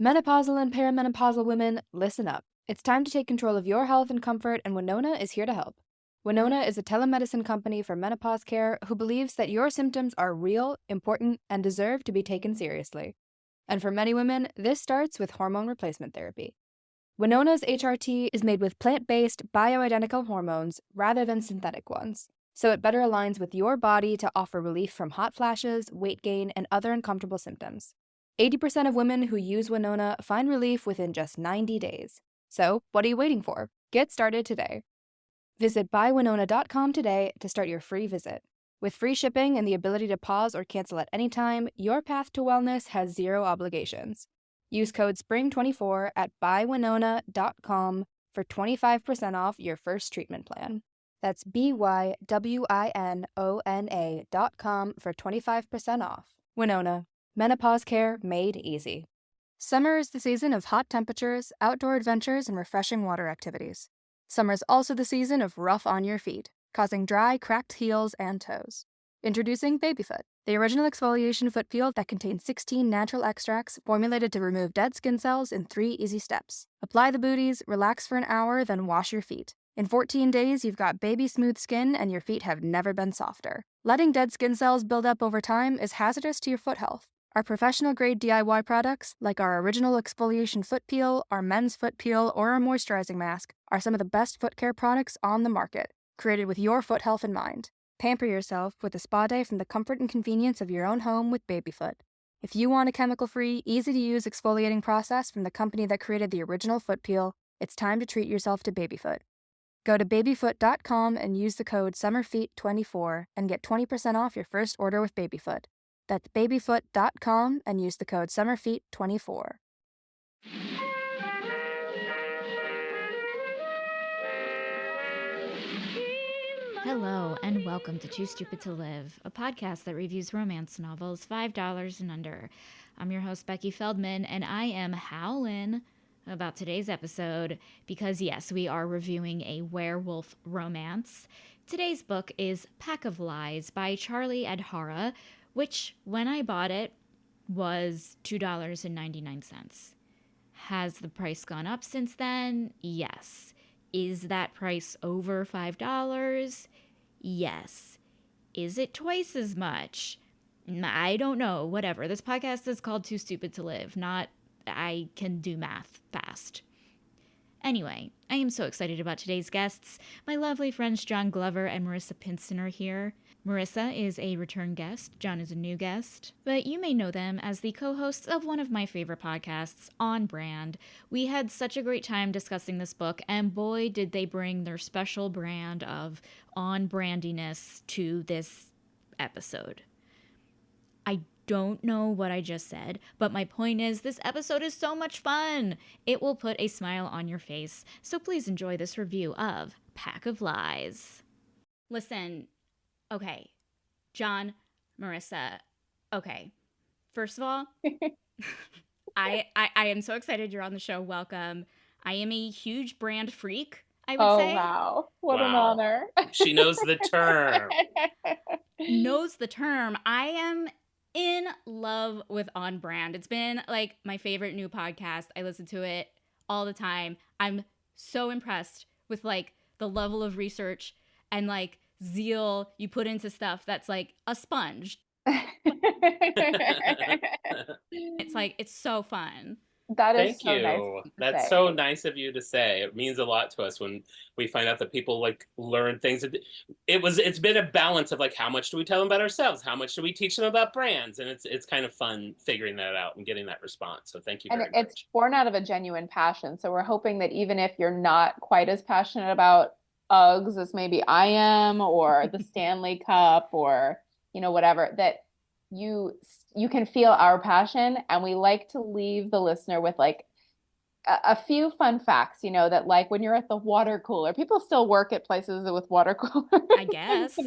Menopausal and perimenopausal women, listen up. It's time to take control of your health and comfort, and Winona is here to help. Winona is a telemedicine company for menopause care who believes that your symptoms are real, important, and deserve to be taken seriously. And for many women, this starts with hormone replacement therapy. Winona's HRT is made with plant-based, bioidentical hormones rather than synthetic ones, so it better aligns with your body to offer relief from hot flashes, weight gain, and other uncomfortable symptoms. 80% of women who use Winona find relief within just 90 days. So, what are you waiting for? Get started today. Visit buywinona.com today to start your free visit. With free shipping and the ability to pause or cancel at any time, your path to wellness has zero obligations. Use code SPRING24 at buywinona.com for 25% off your first treatment plan. That's BYWINONA.com for 25% off. Winona. Menopause care made easy. Summer is the season of hot temperatures, outdoor adventures, and refreshing water activities. Summer is also the season of rough on your feet, causing dry, cracked heels and toes. Introducing Babyfoot, the original exfoliation foot peel that contains 16 natural extracts formulated to remove dead skin cells in 3 easy steps. Apply the booties, relax for an hour, then wash your feet. In 14 days, you've got baby smooth skin and your feet have never been softer. Letting dead skin cells build up over time is hazardous to your foot health. Our professional-grade DIY products, like our original exfoliation foot peel, our men's foot peel, or our moisturizing mask, are some of the best foot care products on the market, created with your foot health in mind. Pamper yourself with a spa day from the comfort and convenience of your own home with Babyfoot. If you want a chemical-free, easy-to-use exfoliating process from the company that created the original foot peel, it's time to treat yourself to Babyfoot. Go to babyfoot.com and use the code SUMMERFEET24 and get 20% off your first order with Babyfoot. That's babyfoot.com and use the code SUMMERFEET24. Hello, and welcome to Too Stupid to Live, a podcast that reviews romance novels $5 and under. I'm your host, Becky Feldman, and I am howling about today's episode because, yes, we are reviewing a werewolf romance. Today's book is Pack of Lies by Charlie Adhara, which, when I bought it, was $2.99. Has the price gone up since then? Yes. Is that price over $5? Yes. Is it twice as much? I don't know. Whatever. This podcast is called Too Stupid to Live, not I can do math fast. Anyway, I am so excited about today's guests. My lovely friends John Glover and Marisa Pinson are here. Marisa is a return guest. John is a new guest. But you may know them as the co-hosts of one of my favorite podcasts, On Brand. We had such a great time discussing this book, and boy, did they bring their special brand of on-brandiness to this episode. I don't know what I just said, but my point is this episode is so much fun. It will put a smile on your face, so please enjoy this review of Pack of Lies. Listen, okay, John, Marisa, okay, first of all, I am so excited you're on the show. Welcome. I am a huge brand freak, I would say. Oh, wow. What an honor. She knows the term. Knows the term. I am in love with On Brand. It's been like my favorite new podcast. I listen to it all the time. I'm so impressed with like the level of research and like zeal you put into stuff that's like a sponge. It's like, it's so fun. That is Thank so you. nice. That's so nice of you to say. It means a lot to us when we find out that people like learn things. It's been a balance of like, how much do we tell them about ourselves? How much do we teach them about brands? And it's kind of fun figuring that out and getting that response. So thank you very much. And it's born out of a genuine passion. So we're hoping that even if you're not quite as passionate about Uggs as maybe I am, or the Stanley Cup, or, you know, whatever, that you can feel our passion. And we like to leave the listener with like a few fun facts, you know, that like when you're at the water cooler, people still work at places with water coolers. I guess.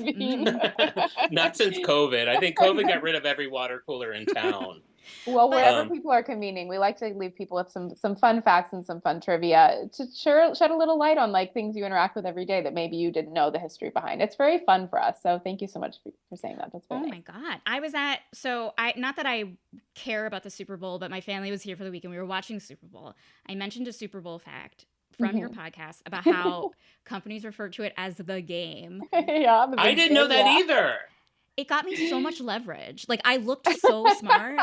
Not since COVID. I think COVID got rid of every water cooler in town. Well, But wherever people are convening, we like to leave people with some fun facts and some fun trivia to shed a little light on like things you interact with every day that maybe you didn't know the history behind. It's very fun for us. So thank you so much for saying that. That's very oh nice. my God. I was at, so I, not that I care about the Super Bowl, but my family was here for the weekend. We were watching the Super Bowl. I mentioned a Super Bowl fact from your podcast about how companies refer to it as the game. Yeah, the I big didn't know game, that yeah. either. It got me so much leverage. Like I looked so smart.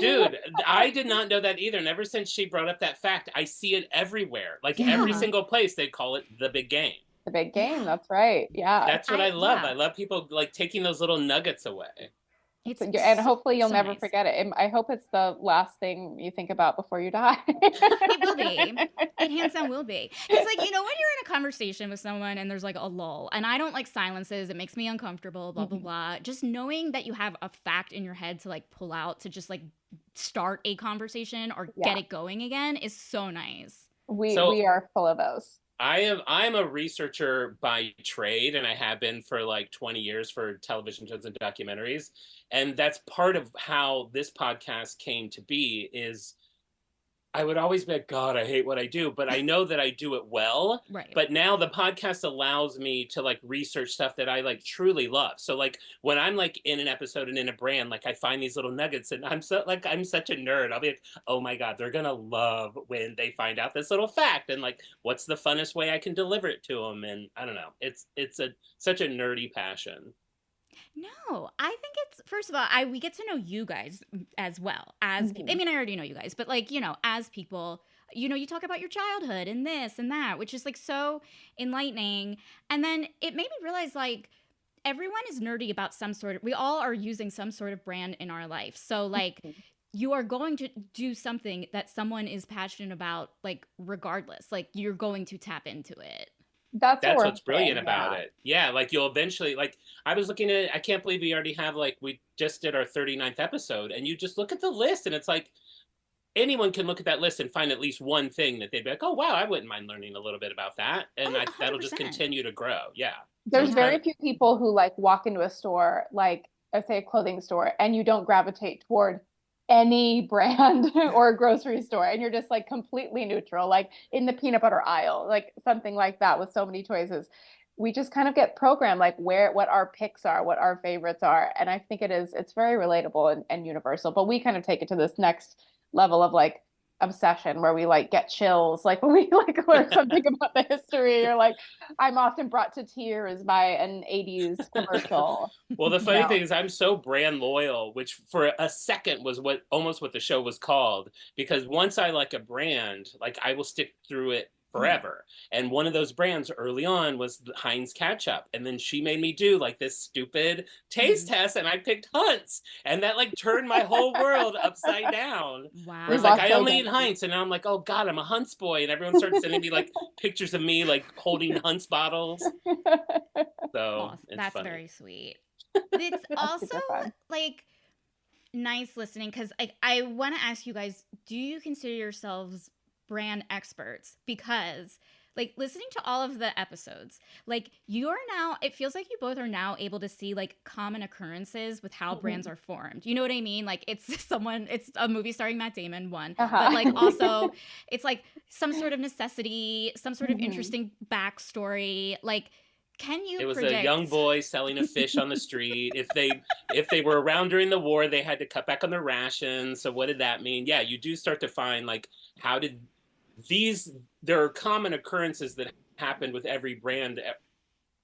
Dude, I did not know that either. And ever since she brought up that fact, I see it everywhere. Like every Yeah. single place they call it the big game. The big game, Yeah. that's right. Yeah. That's what I love. Yeah. I love people like taking those little nuggets away. It's And hopefully you'll so never nice. forget it. I hope it's the last thing you think about before you die. It will be. It hands down will be. Because, like, you know, when you're in a conversation with someone and there's like a lull, and I don't like silences, it makes me uncomfortable, blah, blah, blah. Just knowing that you have a fact in your head to like pull out to just like start a conversation or get it going again is so nice. We are full of those. I'm a researcher by trade, and I have been for like 20 years for television shows and documentaries. And that's part of how this podcast came to be is I would always be like, God, I hate what I do, but I know that I do it well. Right. But now the podcast allows me to like research stuff that I like truly love. So like when I'm like in an episode and in a brand, like I find these little nuggets and I'm such a nerd. I'll be like, oh my God, they're going to love when they find out this little fact and like, what's the funnest way I can deliver it to them? And I don't know, it's such a nerdy passion. No, I think it's, first of all, we get to know you guys as well as people. I mean, I already know you guys, but like, you know, as people, you know, you talk about your childhood and this and that, which is like so enlightening. And then it made me realize like everyone is nerdy about some sort of, we all are using some sort of brand in our life. So like you are going to do something that someone is passionate about, like regardless, like you're going to tap into it. That's what's brilliant about it. Yeah, like you'll eventually, like I was looking at it, I can't believe we already have like, we just did our 39th episode and you just look at the list and it's like anyone can look at that list and find at least one thing that they'd be like, oh wow, I wouldn't mind learning a little bit about that. And that'll just continue to grow. Yeah. There's very few people who like walk into a store, like let's say a clothing store, and you don't gravitate toward any brand or a grocery store and you're just like completely neutral, like in the peanut butter aisle, like something like that with so many choices. We just kind of get programmed like what our picks are, what our favorites are. And I think it's very relatable and universal, but we kind of take it to this next level of like obsession where we like get chills like when we like learn something about the history, or like I'm often brought to tears by an 80s commercial. Well, the funny thing is I'm so brand loyal, which for a second was almost what the show was called, because once I like a brand, like I will stick through it forever. And one of those brands early on was the Heinz ketchup. And then she made me do like this stupid taste test and I picked Hunt's. And that like turned my whole world upside down. Wow. Where it's like, I only eat Heinz. And now I'm like, oh God, I'm a Hunt's boy. And everyone starts sending me like pictures of me like holding Hunt's bottles. So that's funny. very sweet. It's also like nice listening because I want to ask you guys, do you consider yourselves brand experts? Because like listening to all of the episodes, like you are now, it feels like you both are now able to see like common occurrences with how brands are formed. You know what I mean? Like it's a movie starring Matt Damon, but like also it's like some sort of necessity, some sort of interesting backstory. Like, can you It predict? was a young boy selling a fish on the street. If they were around during the war, they had to cut back on their rations. So what did that mean? Yeah, you do start to find like, how did there are common occurrences that happened with every brand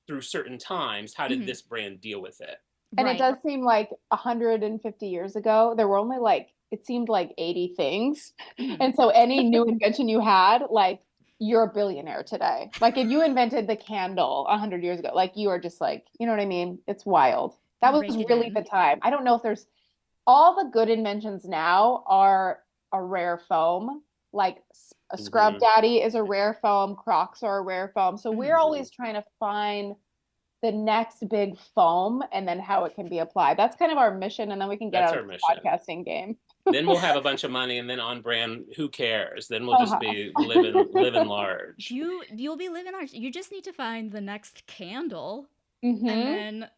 through certain times. How did this brand deal with it? And it does seem like 150 years ago, there were only like, it seemed like 80 things. And so any new invention you had, like you're a billionaire today. Like if you invented the candle 100 years ago, like you are just like, you know what I mean? It's wild. That was really the time. I don't know if there's all the good inventions now are a rare foam. Like a Scrub Daddy is a rare foam, Crocs are a rare foam. So we're always trying to find the next big foam and then how it can be applied. That's kind of our mission. And then we can get out of the podcasting game. Then we'll have a bunch of money and then on brand, who cares? Then we'll just be living large. You'll be living large. You just need to find the next candle and then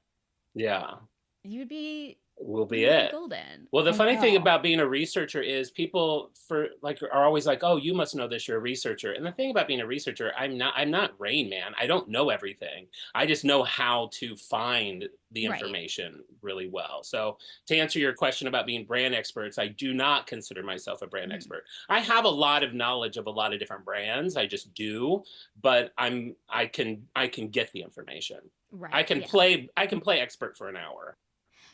you'd be will be That'd it. golden. Well, the I funny thing know. about being a researcher is people are always like, "Oh, you must know this. You're a researcher." And the thing about being a researcher, I'm not Rain Man. I don't know everything. I just know how to find the Right. information really well. So to answer your question about being brand experts, I do not consider myself a brand expert. I have a lot of knowledge of a lot of different brands. I just do, but I can get the information. Right. I can play expert for an hour.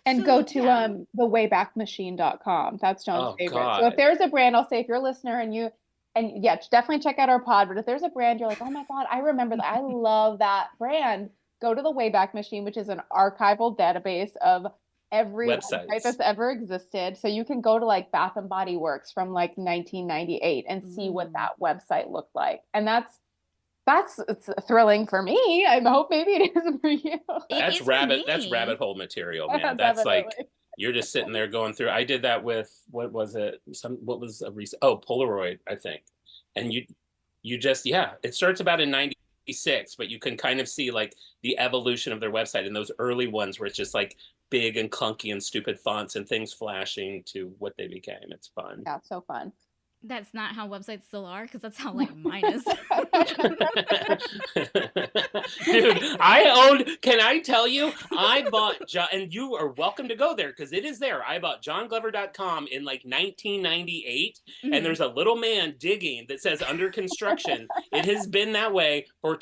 And So, go to yeah. thewaybackmachine.com. That's John's Oh, favorite. So God. if there's a brand, I'll say if you're a listener and yeah, definitely check out our pod. But if there's a brand you're like, oh my God, I remember that. I love that brand. Go to the Wayback Machine, which is an archival database of every website Websites. that's ever existed. So you can go to like Bath and Body Works from like 1998 and see what that website looked like. And it's thrilling for me. I hope maybe it is for you. It is for me. That's rabbit hole material, man. That's Definitely. like you're just sitting there going through. I did that with what was it? Polaroid, I think. And you just it starts about in 96, but you can kind of see like the evolution of their website and those early ones where it's just like big and clunky and stupid fonts and things flashing to what they became. It's fun. Yeah, so fun. That's not how websites still are, because that's how like mine is. Dude, can I tell you, I bought and you are welcome to go there because it is there. I bought johnglover.com in like 1998 and there's a little man digging that says under construction. It has been that way for 8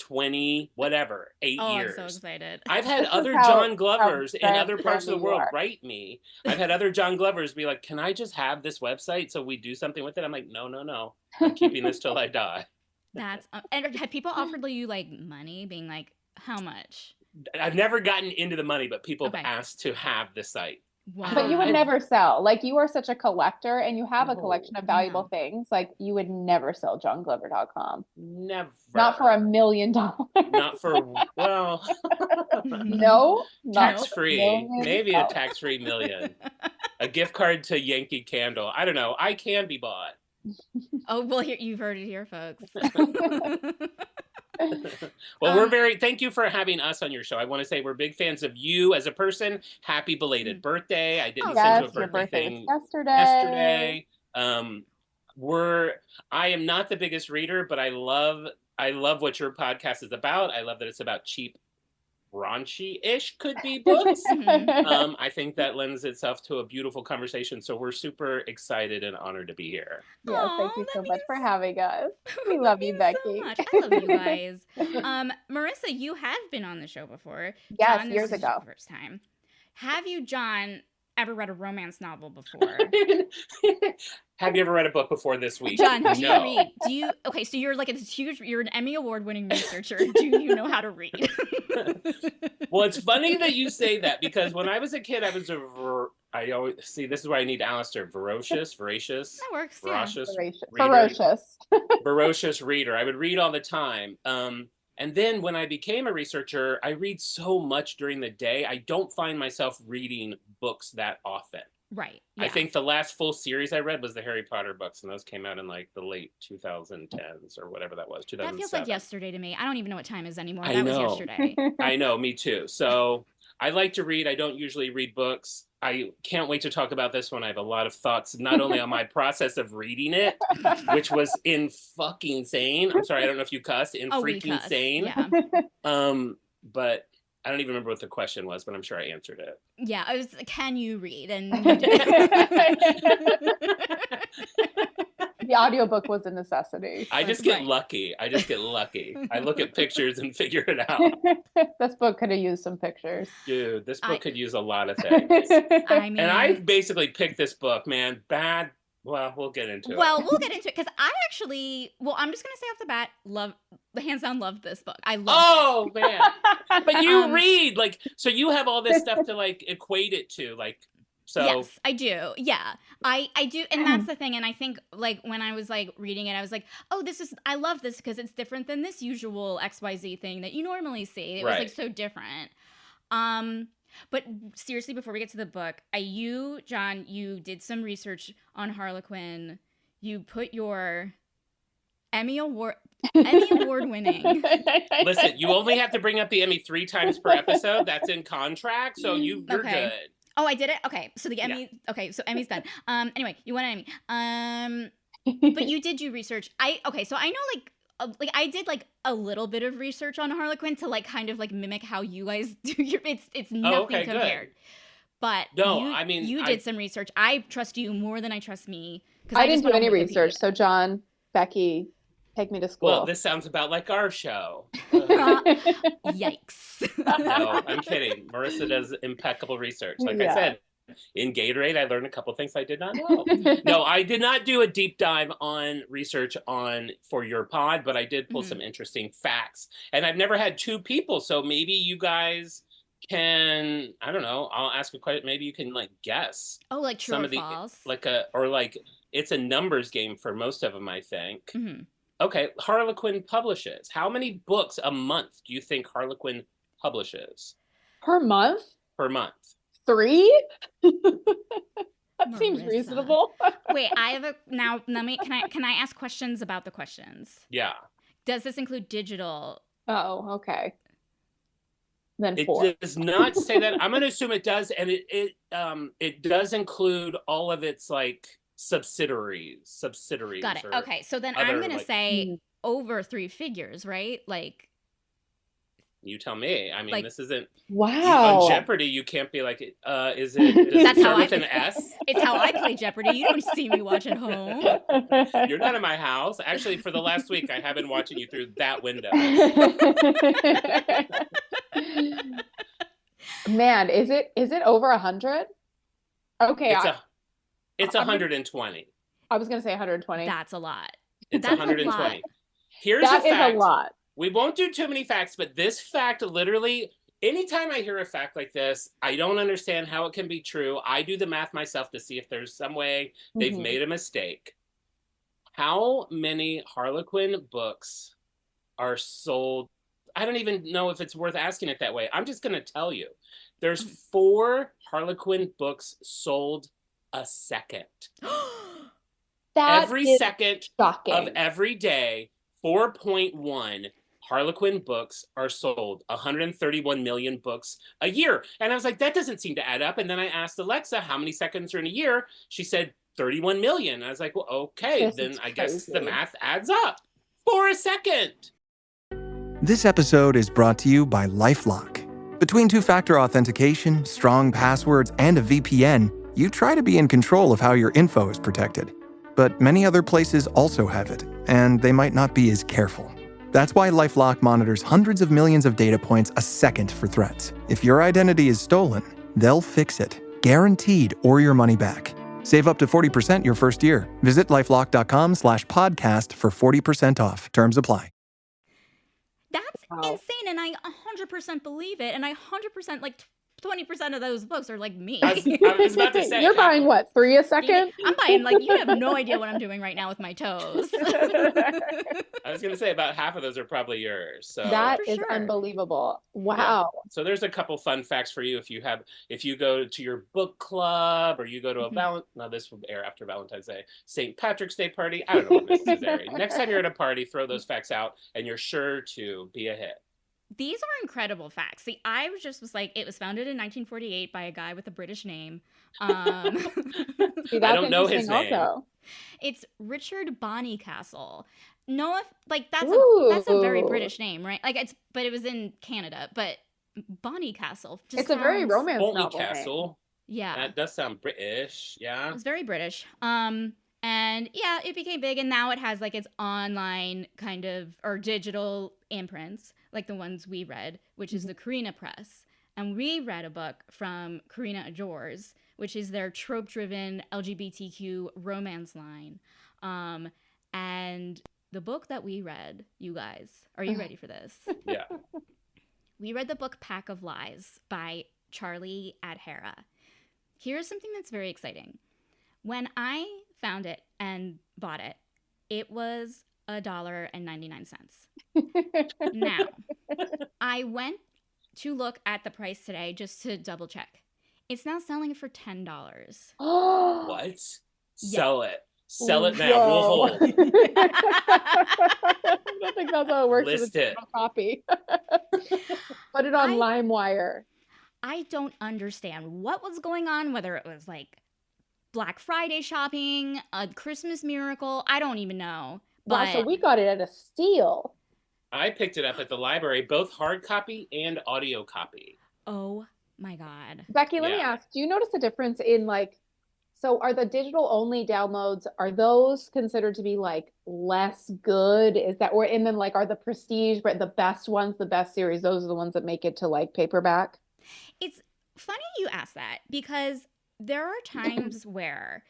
years. I'm so excited. I've had other John Glovers in other parts of the world write me. I've had other John Glovers be like, can I just have this website so we do something with it? I'm like, no. I'm keeping this till I die. That's and have people offered you like money, being like, how much? I've never gotten into the money, but people have asked to have the site. Wow. But you would never sell. Like you are such a collector and you have a collection of valuable things. Like you would never sell johnglover.com. Never. Not for $1 million. Not for, well. No. Tax-free. Maybe a tax-free million. A gift card to Yankee Candle. I don't know. I can be bought. Oh, well, you've heard it here, folks. Well, thank you for having us on your show. I want to say we're big fans of you as a person. Happy belated birthday. I didn't send you a birthday thing yesterday. I am not the biggest reader, but I love what your podcast is about. I love that it's about cheap, raunchy-ish could be books. I think that lends itself to a beautiful conversation. So we're super excited and honored to be here. Yeah, thank you so much for having us. We love you, Becky. So much. I love you guys. Marissa, you have been on the show before. Yes, John, years ago. First time. Have you, John, ever read a romance novel before? Have you ever read a book before this week? John, do you read? Okay, so you're like you're an Emmy Award-winning researcher. Do you know how to read? Well, it's funny that you say that because when I was a kid, I was I always see this is where I need Alistair. Voracious. That works. Voracious reader. I would read all the time. And then when I became a researcher, I read so much during the day. I don't find myself reading books that often. Right. Yeah. I think the last full series I read was the Harry Potter books, and those came out in like the late 2010s or whatever that was. 2007. That feels like yesterday to me. I don't even know what time is anymore. That was yesterday. I know, me too. So I like to read. I don't usually read books. I can't wait to talk about this one. I have a lot of thoughts, not only on my process of reading it, which was fucking insane. I'm sorry, I don't know if you cuss. Freaking insane. Yeah. But I don't even remember what the question was, but I'm sure I answered it. Yeah, I was. Can you read? And the audiobook was a necessity. I just get lucky. I look at pictures and figure it out. This book could have used some pictures. Dude, this book could use a lot of things. And I basically picked this book, man. Well, we'll get into it. Well, we'll get into it because I actually, I'm just going to say off the bat, hands down, loved this book. I loved it. Man. But you read, like, so you have all this stuff to, like, equate it to, like, so. Yes, I do. Yeah, I do. And that's the thing. And I think, like, when I was, like, reading it, I was like, oh, I love this because it's different than this usual XYZ thing that you normally see. It was, like, so different. But seriously, before we get to the book, John, you did some research on Harlequin. You put your Emmy Award winning. Listen, you only have to bring up the Emmy 3 times per episode. That's in contract, so you're good. Oh, I did it? Okay. So the Emmy, okay, so Emmy's done. Anyway, you won an Emmy. But you did do research. So I know like I did like a little bit of research on Harlequin to like kind of like mimic how you guys do your it's nothing compared. Good. But No, you did some research. I trust you more than I trust me because I didn't do any research. So John, Becky, take me to school. Well, this sounds about like our show. Yikes. No, I'm kidding. Marisa does impeccable research. Like I said, in Gatorade, I learned a couple things I did not know. No, I did not do a deep dive on research for your pod, but I did pull some interesting facts. And I've never had two people, so maybe you guys can, I don't know, I'll ask a question. Maybe you can like guess. Oh, like true or false? Like it's a numbers game for most of them, I think. Okay, Harlequin publishes. How many books a month do you think Harlequin publishes? Per month? Per month. 3? That Marisa. Seems reasonable. Wait, I have can I ask questions about the questions? Yeah. Does this include digital? Oh, okay. Then it 4. does not say that. I'm going to assume it does, and it does include all of its like subsidiaries. Got it. Okay, so then I'm going to say over 3 figures, right? Like, you tell me. I mean, like, this isn't wow. On Jeopardy. You can't be like, is it? Does That's it how start with an S? It's how I play Jeopardy. You don't see me watch at home. You're not in my house. Actually, for the last week, I have been watching you through that window. Man, is it over 100? Okay, it's 120. I was gonna say 120. That's a lot. It's 120. A lot. Here's a fact. That is a lot. We won't do too many facts, but this fact literally, anytime I hear a fact like this, I don't understand how it can be true. I do the math myself to see if there's some way they've made a mistake. How many Harlequin books are sold? I don't even know if it's worth asking it that way. I'm just going to tell you. There's 4 Harlequin books sold a second. Every second shocking. Of every day, 4.1 Harlequin books are sold. 131 million books a year. And I was like, that doesn't seem to add up. And then I asked Alexa, how many seconds are in a year? She said 31 million. I was like, well, okay, then I guess the math adds up. For a second. This episode is brought to you by LifeLock. Between two-factor authentication, strong passwords, and a VPN, you try to be in control of how your info is protected. But many other places also have it, and they might not be as careful. That's why LifeLock monitors hundreds of millions of data points a second for threats. If your identity is stolen, they'll fix it, guaranteed, or your money back. Save up to 40% your first year. Visit lifelock.com/podcast for 40% off. Terms apply. That's insane, and I 100% believe it, and I 100% like 20% of those books are like me. I was about to say. You're buying what, 3 a second? I'm buying, like, you have no idea what I'm doing right now with my toes. I was going to say about half of those are probably yours. So that is unbelievable. Wow. Yeah. So there's a couple fun facts for you if you go to your book club or you go to a this will air after Valentine's Day, St. Patrick's Day party. I don't know when this is airing. Next time you're at a party, throw those facts out and you're sure to be a hit. These are incredible facts. See, I was like, it was founded in 1948 by a guy with a British name. See, I don't know his name. Also. It's Richard Bonnycastle. No, like that's a very British name, right? Like but it was in Canada. But Bonnycastle. It's a very romance novel. Castle. Yeah, that does sound British. Yeah, it's very British. And yeah, it became big, and now it has like its online kind of or digital imprints, like the ones we read, which is the Carina Press. And we read a book from Carina Adhara's, which is their trope-driven LGBTQ romance line. And the book that we read, you guys, are you ready for this? Yeah. We read the book Pack of Lies by Charlie Adhara. Here's something that's very exciting. When I found it and bought it, it was $1.99. Now, I went to look at the price today just to double check. It's now selling for $10. What? Yeah. Sell it. Sell it now. We'll hold. I don't think that's how it works. List it. Copy. Put it on LimeWire. I don't understand what was going on, whether it was like Black Friday shopping, a Christmas miracle. I don't even know. Wow, But so we got it at a steal. I picked it up at the library, both hard copy and audio copy. oh my God. Becky, let me ask, do you notice a difference in like, so are the digital only downloads, are those considered to be like less good? Is that, or, and then like, are the prestige, but the best ones, the best series, those are the ones that make it to like paperback? It's funny you ask that because there are times where,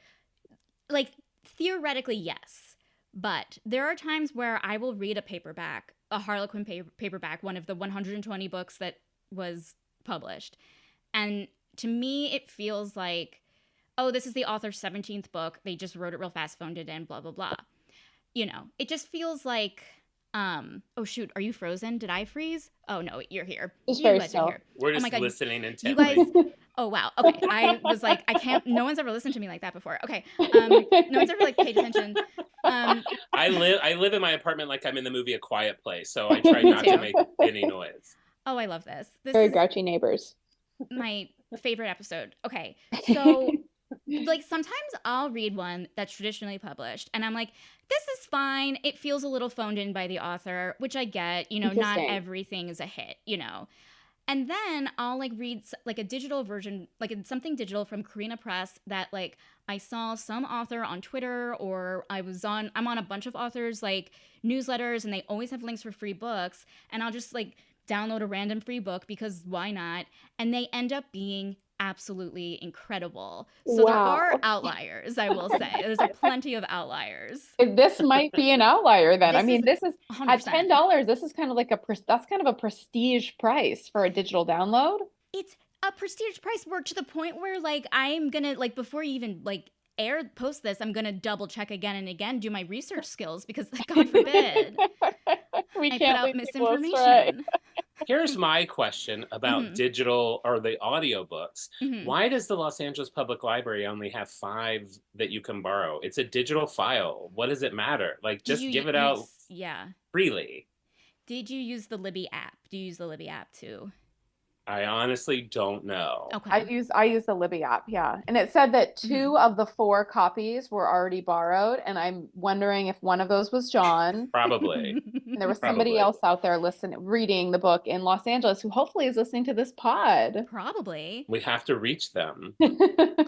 like, theoretically, yes, but there are times where I will read a paperback, a Harlequin paperback, one of the 120 books that was published. And to me, it feels like, oh, this is the author's 17th book. They just wrote it real fast, phoned it in, blah, blah, blah. You know, it just feels like, oh, shoot, are you frozen? Did I freeze? Oh, no, you're here. Just You very guys are still. here. We're Oh just my God, listening you intently. guys, oh, wow. Okay. I was like, I can't, no one's ever listened to me like that before. Okay. No one's ever like paid attention. I live in my apartment like I'm in the movie A Quiet Place, so I try not to make any noise. Oh, I love this. This Very is grouchy neighbors. my favorite episode. Okay. So like sometimes I'll read one that's traditionally published and I'm like, this is fine. It feels a little phoned in by the author, which I get, you know, not Interesting. everything is a hit, you know. And then I'll like read like a digital version, like something digital from Carina Press that like I saw some author on Twitter or I'm on a bunch of authors like newsletters and they always have links for free books. And I'll just like download a random free book because why not? And they end up being absolutely incredible. So there Wow. are outliers, I will say. There's plenty of outliers. This might be an outlier then. I This mean, is this is at 100%. $10. This is kind of like that's kind of a prestige price for a digital download. It's a prestige price where to the point where like I'm gonna like before you even like post this, I'm gonna double check again and again, do my research skills because God forbid We I put can't out leave people astray. misinformation. Here's my question about digital or the audiobooks. Why does the Los Angeles Public Library only have 5 that you can borrow? It's a digital file. What does it matter? Like, just give it out freely. Did you use the Libby app? Do you use the Libby app too? I honestly don't know. Okay. I use the Libby app, yeah. And it said that 2 of the 4 copies were already borrowed, and I'm wondering if one of those was John. Probably. And there was somebody else out there reading the book in Los Angeles who hopefully is listening to this pod. Probably. We have to reach them.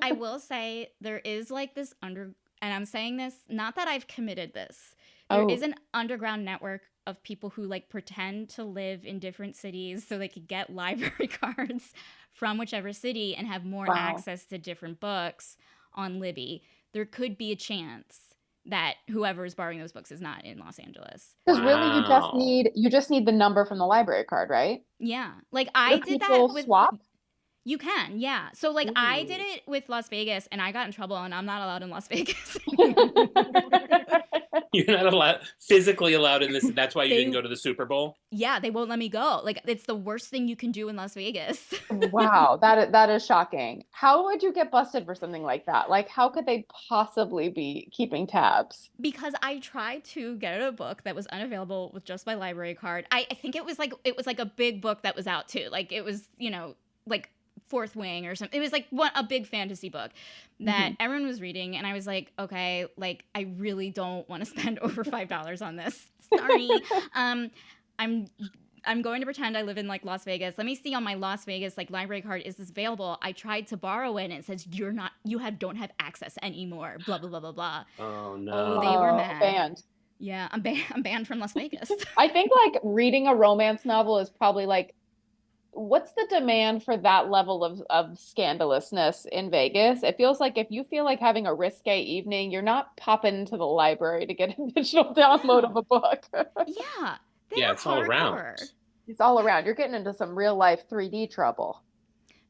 I will say there is like this and I'm saying this, not that I've committed this. There is an underground network of people who like pretend to live in different cities so they could get library cards from whichever city and have more access to different books on Libby. There could be a chance that whoever is borrowing those books is not in Los Angeles. Because really you just need the number from the library card, right? Yeah. Like I did that with swap? You can, yeah. So like I did it with Las Vegas and I got in trouble and I'm not allowed in Las Vegas. You're not physically allowed in this. That's why you didn't go to the Super Bowl? Yeah, they won't let me go. Like it's the worst thing you can do in Las Vegas. Wow, that is shocking. How would you get busted for something like that? Like how could they possibly be keeping tabs? Because I tried to get a book that was unavailable with just my library card. I think it was like a big book that was out too. Like it was, you know, like Fourth Wing or something. It was like a big fantasy book that everyone was reading. And I was like, okay, like I really don't want to spend over $5 on this. Sorry. I'm going to pretend I live in like Las Vegas. Let me see on my Las Vegas like library card, is this available? I tried to borrow it and it says don't have access anymore. Blah blah blah blah blah. Oh no. Oh, they were mad. Banned. Yeah, I'm banned from Las Vegas. I think like reading a romance novel is probably like, what's the demand for that level of scandalousness in Vegas? It feels like if you feel like having a risque evening, you're not popping into the library to get a digital download of a book. Yeah. It's all around. It's all around. You're getting into some real life 3D trouble.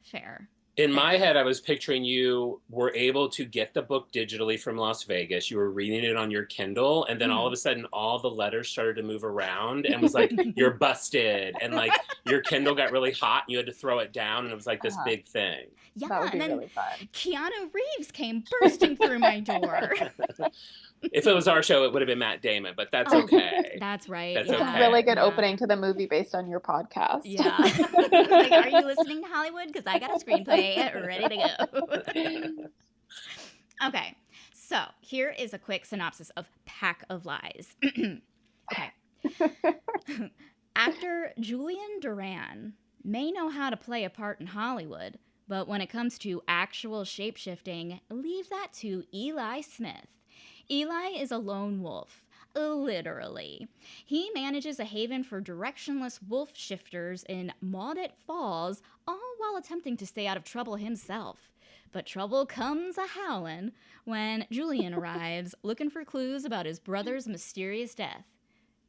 Fair. In my head, I was picturing you were able to get the book digitally from Las Vegas. You were reading it on your Kindle, and then all of a sudden, all the letters started to move around, and was like, "You're busted!" And like your Kindle got really hot, and you had to throw it down, and it was like this big thing. Yeah, that would be and then really fun. Keanu Reeves came bursting through my door. If it was our show, it would have been Matt Damon, but that's okay. That's right. That's It's okay. a really good opening to the movie based on your podcast. Yeah. Like, are you listening to Hollywood? Because I got a screenplay ready to go. Okay, so here is a quick synopsis of Pack of Lies. Okay. Actor Julian Duran may know how to play a part in Hollywood, but when it comes to actual shape-shifting, leave that to Eli Smith. Eli is a lone wolf, literally. He manages a haven for directionless wolf shifters in Maudit Falls, all while attempting to stay out of trouble himself. But trouble comes a-howlin' when Julian arrives, looking for clues about his brother's mysterious death.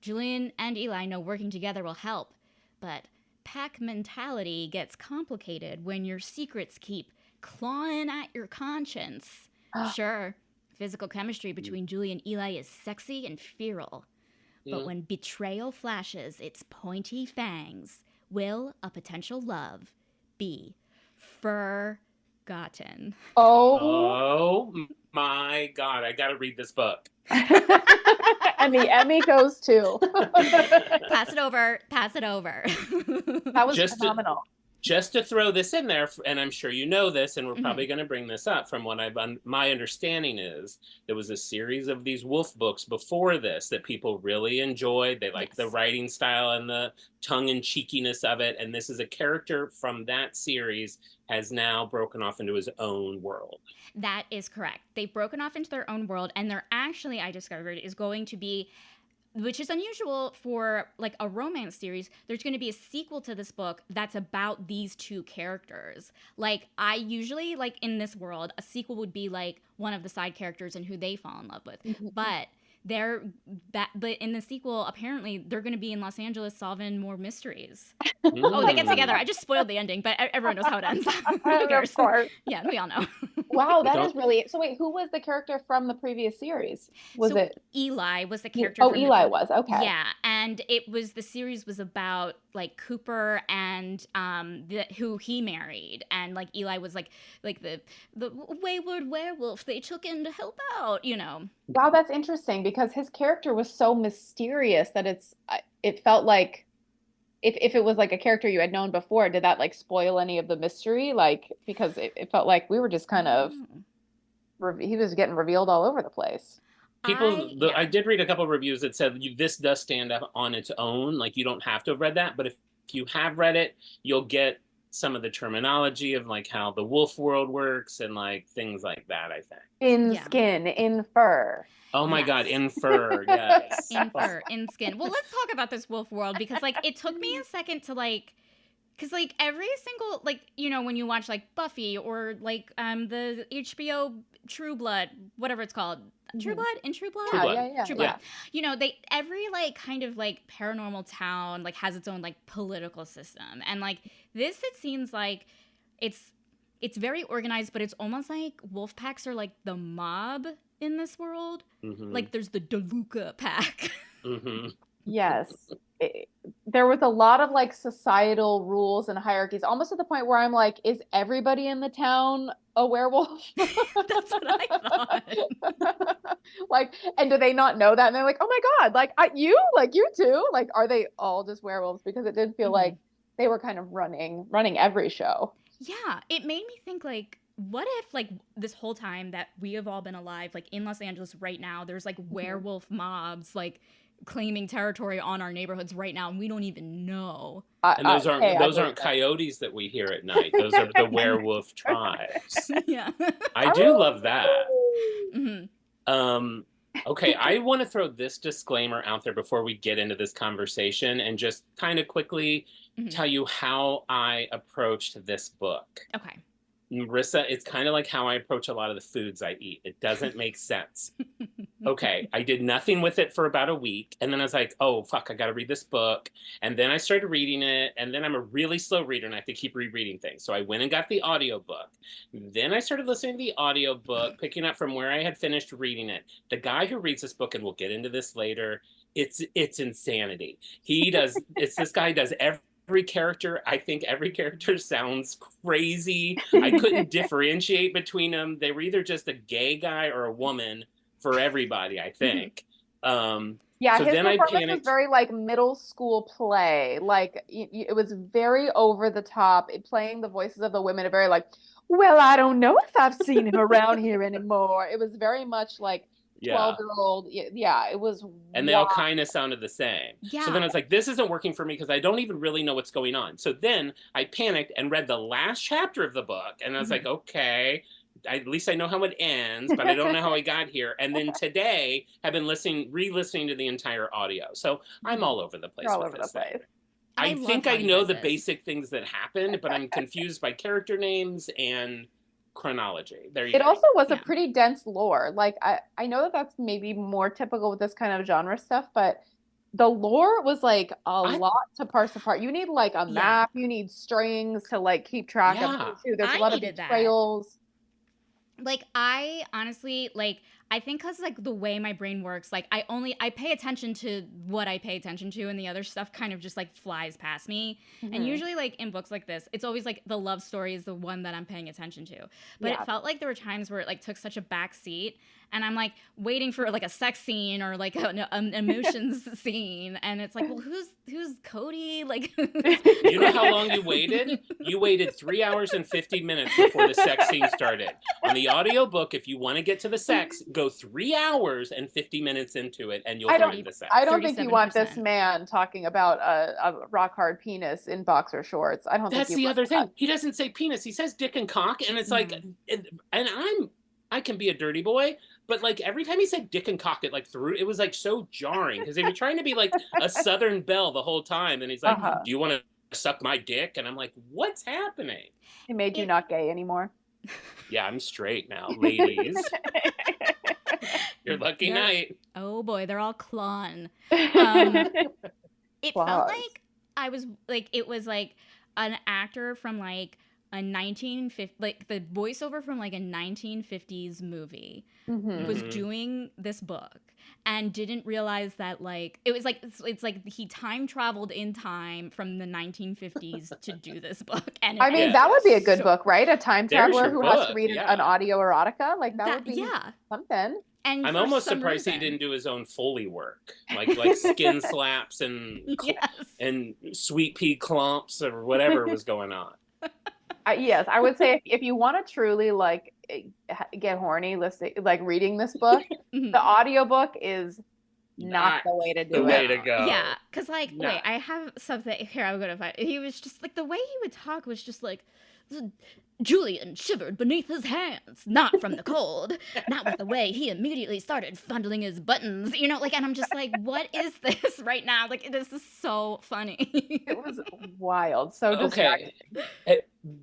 Julian and Eli know working together will help, but pack mentality gets complicated when your secrets keep clawing at your conscience. Sure, physical chemistry between Julie and Eli is sexy and feral, but when betrayal flashes its pointy fangs, will a potential love be forgotten? Oh my God, I gotta read this book. And the Emmy goes to. Pass it over. That was phenomenal. Just to throw this in there, and I'm sure you know this, and we're probably going to bring this up, from what my understanding is, there was a series of these wolf books before this that people really enjoyed. They liked the writing style and the tongue-in-cheekiness of it, and this is a character from that series has now broken off into his own world. That is correct. They've broken off into their own world, and they're actually, I discovered, is going to be, which is unusual for like a romance series, there's going to be a sequel to this book that's about these two characters. Like, I usually, like, in this world, a sequel would be like one of the side characters and who they fall in love with. But but in the sequel, apparently they're going to be in Los Angeles solving more mysteries. Oh, they get together. I just spoiled the ending, but everyone knows how it ends. Of course. Yeah, we all know. Wow, that is really. So wait, who was the character from the previous series? Was it Eli? Was the character? Oh, Eli was okay. Yeah, and the series was about like Cooper and who he married, and like Eli was like the wayward werewolf they took in to help out, you know. Wow, that's interesting because his character was so mysterious that it felt like if it was like a character you had known before, did that like spoil any of the mystery? Like, because it felt like we were just kind of, he was getting revealed all over the place. I did read a couple of reviews that said this does stand up on its own. Like, you don't have to have read that, but if you have read it, you'll get some of the terminology of like how the wolf world works and like things like that, I think. In skin, in fur. Oh my God, in fur, yes. In fur, in skin. Well, let's talk about this wolf world because like it took me a second to like, because like every single, like, you know, when you watch like Buffy or like the HBO True Blood, whatever it's called. True Blood? In True Blood? Yeah. True Blood. You know, every like kind of like paranormal town like has its own like political system. And like this, it seems like it's very organized, but it's almost like wolf packs are like the mob in this world. Like there's the DeLuca pack. Yes. There was a lot of like societal rules and hierarchies, almost at the point where I'm like, is everybody in the town a werewolf? That's what I thought. Like, and do they not know that? And they're like, oh my God, like you too? Like, are they all just werewolves? Because it did feel like they were kind of running every show. Yeah, it made me think like, what if like this whole time that we have all been alive, like in Los Angeles right now, there's like werewolf mobs like claiming territory on our neighborhoods right now, and we don't even know. And those aren't coyotes that we hear at night. Those are the werewolf tribes. Yeah, I do love that. Okay, I want to throw this disclaimer out there before we get into this conversation, and just kind of quickly tell you how I approached this book. Okay. Marissa, it's kind of like how I approach a lot of the foods I eat. It doesn't make sense. Okay, I did nothing with it for about a week, and then I was like, oh, fuck, I got to read this book. And then I started reading it, and then I'm a really slow reader, and I have to keep rereading things. So I went and got the audiobook. Then I started listening to the audiobook, picking up from where I had finished reading it. The guy who reads this book, and we'll get into this later, it's insanity. This guy does every character. I think every character sounds crazy. I couldn't differentiate between them. They were either just a gay guy or a woman for everybody, I think. Yeah, So his then I performance was panicked. very like middle school play. Like it was very over the top. Playing the voices of the women are very like, well, I don't know if I've seen him around here anymore. It was very much like Yeah. 12-year-old. Yeah, it was And they all wild. kind of sounded the same. Yeah. So then I was like, this isn't working for me because I don't even really know what's going on. So then I panicked and read the last chapter of the book. And I was like, okay, at least I know how it ends, but I don't know how I got here. And then today I've been re-listening to the entire audio. So I'm all over the place. You're all with over this the place. thing. I love think how I you know did the this. basic things that happened, but I'm confused by character names and chronology. There you It go. also was a Yeah. pretty dense lore. Like I know that that's maybe more typical with this kind of genre stuff, but the lore was like a lot to parse apart. You need like a map, you need strings to like keep track of Yeah. too. There's a I lot of needed that. betrayals. Like, I honestly, like, I think because, like, the way my brain works, like, I pay attention to what I pay attention to, and the other stuff kind of just, like, flies past me. And usually, like, in books like this, it's always, like, the love story is the one that I'm paying attention to. But Yeah. it felt like there were times where it, like, took such a back seat, and I'm, like, waiting for, like, a sex scene or, like, an emotions scene, and it's like, well, who's Cody? Like, You know how long you waited? You waited 3 hours and 50 minutes before the sex scene started. On the audiobook, if you want to get to the sex, go 3 hours and 50 minutes into it, and you'll find the sex. I don't think you want this 37%. man talking about a rock hard penis in boxer shorts. I don't That's think the you other want thing. that. He doesn't say penis. He says dick and cock, and it's like, and I can be a dirty boy, but like every time he said dick and cock, it was like so jarring because they were trying to be like a Southern belle the whole time, and he's like, "Do you want to suck my dick?" And I'm like, "What's happening?" It made you not gay anymore. Yeah, I'm straight now, ladies. Your lucky night. Oh boy, they're all clawing. It Claws. felt like I was like, it was like an actor from like a 1950, like the voiceover from like a 1950s movie was doing this book and didn't realize that like it was like it's like he time traveled in time from the 1950s to do this book. And I mean, that would be a good book, right? A time There's traveler your who has to book, read yeah. an audio erotica. Like that would be something. And I'm for almost some surprised he reason- didn't do his own Foley work, like skin slaps and and sweet pea clumps or whatever was going on. Yes, I would say if you want to truly like get horny, like reading this book, the audiobook is not the way to do The it. way to go. Yeah, because like, wait, I have something here. I'm gonna find. He was just like the way he would talk was just like. Julian shivered beneath his hands, not from the cold, not with the way he immediately started fondling his buttons, you know, like, and I'm just like, what is this right now? Like, this is so funny. It was wild, so distracting. Okay,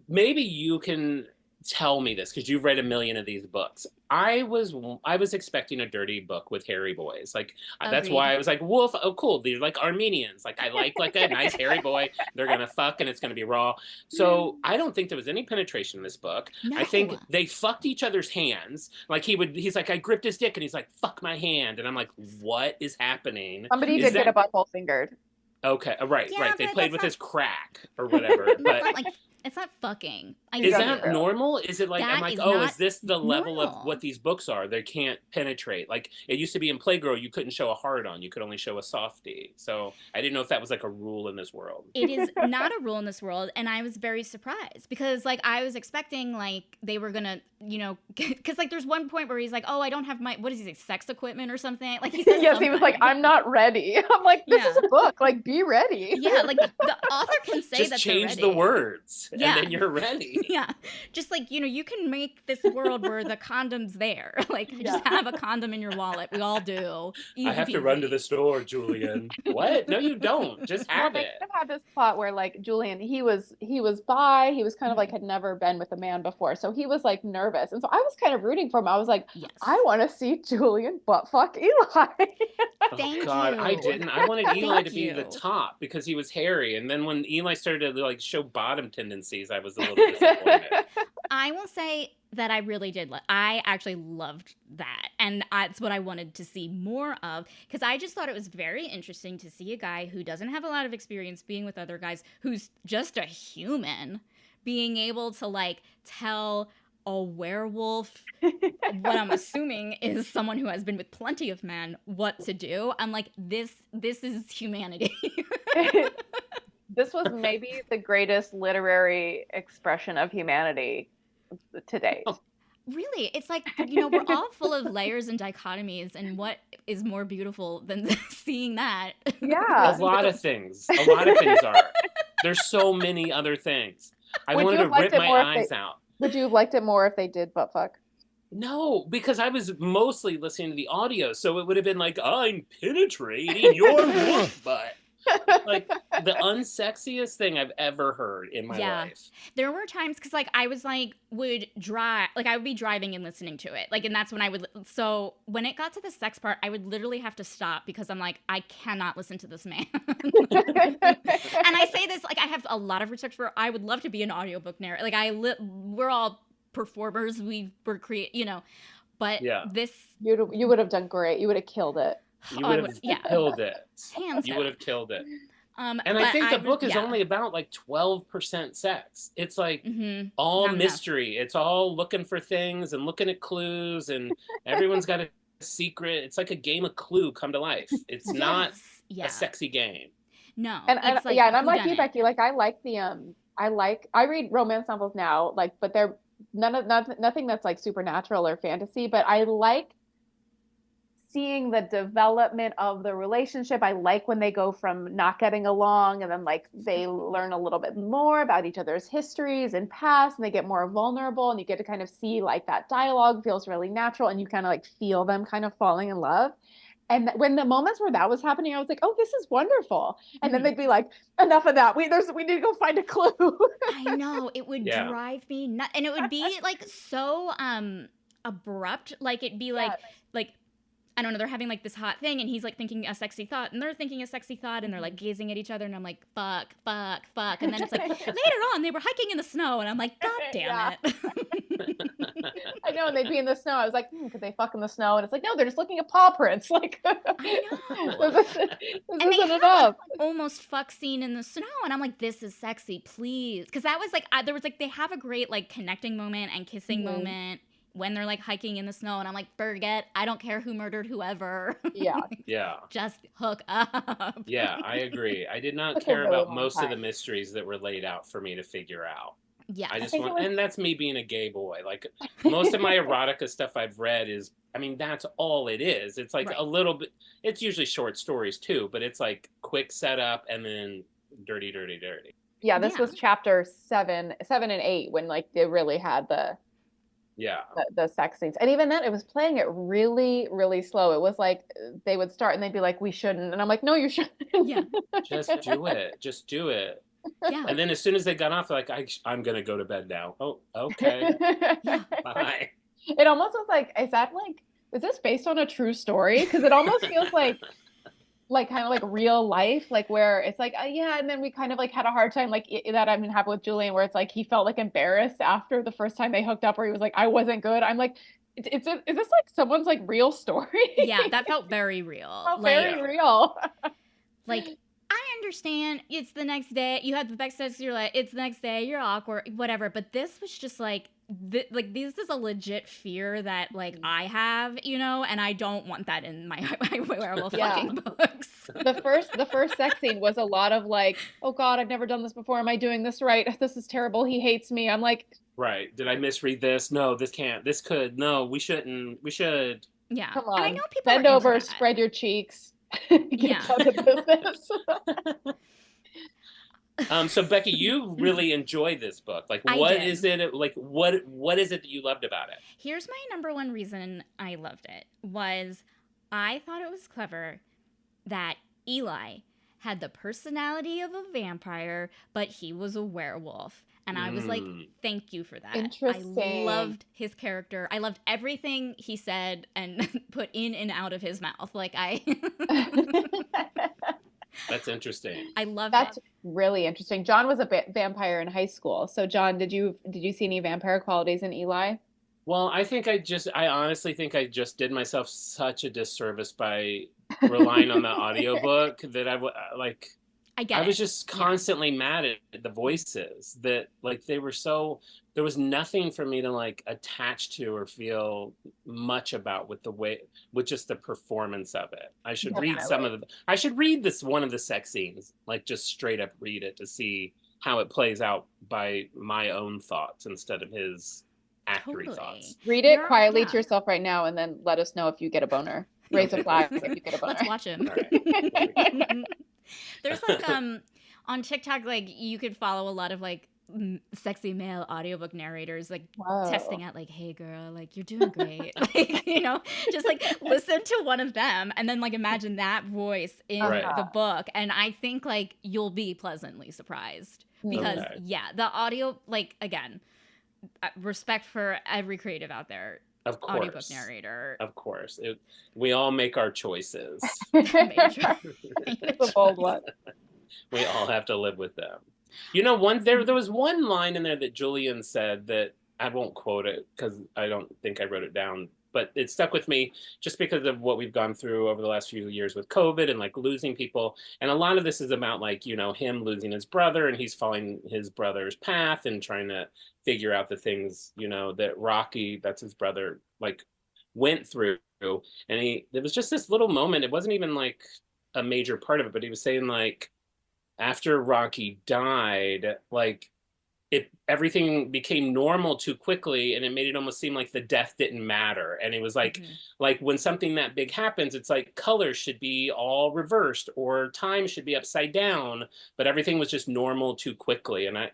maybe you can tell me this because you've read a million of these books. I was expecting a dirty book with hairy boys. Like that's why I was like, wolf. Oh, cool. They're like Armenians. Like I like a nice hairy boy. They're gonna fuck and it's gonna be raw. So I don't think there was any penetration in this book. No. I think they fucked each other's hands. Like he's like, I gripped his dick and he's like, fuck my hand. And I'm like, what is happening? Somebody did get a butthole fingered. Okay, right. They played with his crack or whatever. But it's not fucking. Is that normal? Is it like, I'm like, is this the level normal. of what these books are? They can't penetrate. Like it used to be in Playgirl, you couldn't show a hard on, you could only show a softie. So I didn't know if that was like a rule in this world. It is not a rule in this world, and I was very surprised because like I was expecting like they were gonna, you know, because like there's one point where he's like, oh, I don't have my, what is he, like, sex equipment or something? Like he says yes, he was like, I'm not ready. I'm like, this is a book. Like, be ready. Yeah, like the author can say just that change they're ready. the words, and then you're ready. Yeah, just like, you know, you can make this world where the condom's there. Like, just have a condom in your wallet. We all do. Easy I have to peasy. run to the store, Julian. What? No, you don't. Just have it. I've had this plot where like Julian, he was bi, he was kind of like had never been with a man before, so he was like nervous, and so I was kind of rooting for him. I was like, I want to see Julian butt fuck Eli. Thank God, you. I didn't. I wanted Eli to be you. the top because he was hairy, and then when Eli started to like show bottom tendencies, I was a little disappointed. I will say that I really did. I actually loved that. And that's what I wanted to see more of. Because I just thought it was very interesting to see a guy who doesn't have a lot of experience being with other guys, who's just a human, being able to like tell a werewolf, what I'm assuming is someone who has been with plenty of men, what to do. I'm like, this is humanity. This was maybe the greatest literary expression of humanity to date. Oh. Really, it's like, you know, we're all full of layers and dichotomies, and what is more beautiful than seeing that? Yeah. A lot of things are. There's so many other things. I wanted to rip my eyes out. Would you have liked it more if they did butt fuck? No, because I was mostly listening to the audio, so it would have been like, I'm penetrating your wolf butt. Like the unsexiest thing I've ever heard in my life. There were times, because like I was like, would drive, like I would be driving and listening to it, like, and that's when I would, so when it got to the sex part, I would literally have to stop, because I'm like, I cannot listen to this man. And I say this, like, I have a lot of respect for, I would love to be an audiobook narrator, like we're all performers, we're you know, but this, you would have done great. You would have killed it. You would have killed it. Hands you would have killed it. And but I think the book is only about like 12% sex. It's like all Not mystery. It's all looking for things and looking at clues, and everyone's got a secret. It's like a game of Clue come to life. It's not a sexy game. No. And like, and I'm like you, Becky. Like I like the I read romance novels now, like, but they're nothing that's like supernatural or fantasy, but I like seeing the development of the relationship. I like when they go from not getting along and then like they learn a little bit more about each other's histories and past, and they get more vulnerable, and you get to kind of see like that dialogue feels really natural, and you kind of like feel them kind of falling in love. And when the moments where that was happening, I was like, oh, this is wonderful. And then they'd be like, enough of that. We need to go find a clue. I know, it would drive me nuts. And it would be like so abrupt. Like it'd be like I don't know, they're having like this hot thing, and he's like thinking a sexy thought, and they're thinking a sexy thought, and they're like gazing at each other, and I'm like, fuck. And then it's like, later on, they were hiking in the snow, and I'm like, God damn it. I know, and they'd be in the snow. I was like, could they fuck in the snow? And it's like, no, they're just looking at paw prints. Like, I know. this and they isn't had enough. Like, almost fuck scene in the snow, and I'm like, this is sexy, please. Because that was like, there was like, they have a great like connecting moment and kissing moment when they're like hiking in the snow, and I'm like, I don't care who murdered whoever. Yeah. Just hook up. Yeah, I agree. I did not care about most of the mysteries that were laid out for me to figure out. Yeah. I just want, and that's me being a gay boy. Like most of my erotica stuff I've read is, I mean, that's all it is. It's like a little bit, it's usually short stories too, but it's like quick setup and then dirty. Yeah, this was chapter 7 and 8 when like they really had the sex scenes. And even then it was playing it really, really slow. It was like they would start and they'd be like, we shouldn't. And I'm like, no, you shouldn't. Yeah. Just do it. Yeah. And then as soon as they got off, they're like, I'm going to go to bed now. Oh, okay. Bye. It almost was like, is this based on a true story? Because it almost feels like kind of like real life, like where it's like, and then we kind of like had a hard time, like that I mean happened with Julian, where it's like he felt like embarrassed after the first time they hooked up, where he was like, I wasn't good. I'm like, is this like someone's like real story? Yeah, that felt very real. Very real. Like, I understand it's the next day, you had the best sex, you're like, it's the next day, you're awkward, whatever, but this was just like, this is a legit fear that like I have, you know, and I don't want that in my werewolf fucking books. The first sex scene was a lot of like, oh God, I've never done this before. Am I doing this right? This is terrible. He hates me. I'm like, right. Did I misread this? No, this can't. This could. No, we shouldn't. We should. Yeah. Come on. And I know people bend over, spread your cheeks. Get out of business. So Becky, you really enjoy this book. Like, what is it? Like, what is it that you loved about it? Here's my number one reason I loved it was I thought it was clever that Eli had the personality of a vampire, but he was a werewolf. And I was like, thank you for that. Interesting. I loved his character. I loved everything he said and put in and out of his mouth. Like That's interesting. I love That's really interesting. John was a vampire in high school. So John, did you see any vampire qualities in Eli? Well, I honestly think I just did myself such a disservice by relying on the audiobook that I get I was it. just Yeah. constantly mad at the voices that like they were so there was nothing for me to like attach to or feel much about with just the performance of it. I should read Definitely. I should read this one of the sex scenes, like just straight up read it to see how it plays out by my own thoughts instead of his actory Totally. thoughts. Read it quietly Yeah. to yourself right now, and then let us know if you get a boner. Raise a Okay, flag perfect. if you get a boner. Let's watch him. All right. There we go. There's like on TikTok, like you could follow a lot of like sexy male audiobook narrators like Whoa. testing out like, hey girl, like you're doing great. Like, you know, just like listen to one of them and then like imagine that voice in Right. the book. And I think like you'll be pleasantly surprised because Okay. yeah, the audio, like again, respect for every creative out there. Of Audiobook course. narrator. Of course. We all make our choices. It's a bold one. We all have to live with them. You know, there was one line in there that Julian said that I won't quote it because I don't think I wrote it down, but it stuck with me just because of what we've gone through over the last few years with COVID and like losing people. And a lot of this is about like, you know, him losing his brother and he's following his brother's path and trying to figure out the things, you know, that Rocky, that's his brother, like went through. And there was just this little moment. It wasn't even like a major part of it, but he was saying like, after Rocky died, like everything became normal too quickly, and it made it almost seem like the death didn't matter. And it was like, like when something that big happens, it's like colors should be all reversed or time should be upside down, but everything was just normal too quickly. And I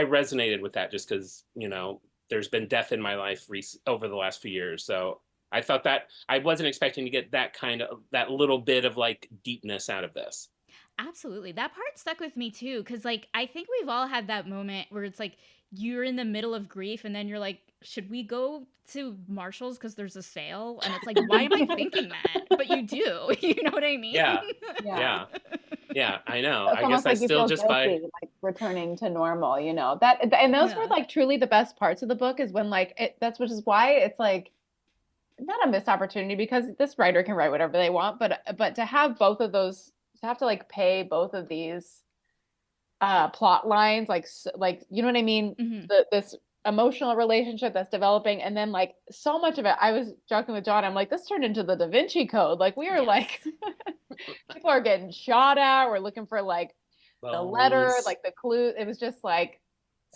resonated with that just because, you know, there's been death in my life over the last few years. So I thought that I wasn't expecting to get that little bit of like deepness out of this. Absolutely. That part stuck with me too. Cause like, I think we've all had that moment where it's like, you're in the middle of grief and then you're like, should we go to Marshall's because there's a sale? And it's like, why am I thinking that? But you do. You know what I mean? Yeah. Yeah, I know. It's I guess almost like I you still feel just guilty, like returning to normal, you know. That and those were like truly the best parts of the book is when like which is why it's like not a missed opportunity because this writer can write whatever they want, but to have both of those, to have to like pay both of these plot lines, like you know what I mean, this emotional relationship that's developing, and then like so much of it, I was joking with John, I'm like, this turned into the Da Vinci Code. Like we are like people are getting shot at, we're looking for like the letter, like the clue. It was just like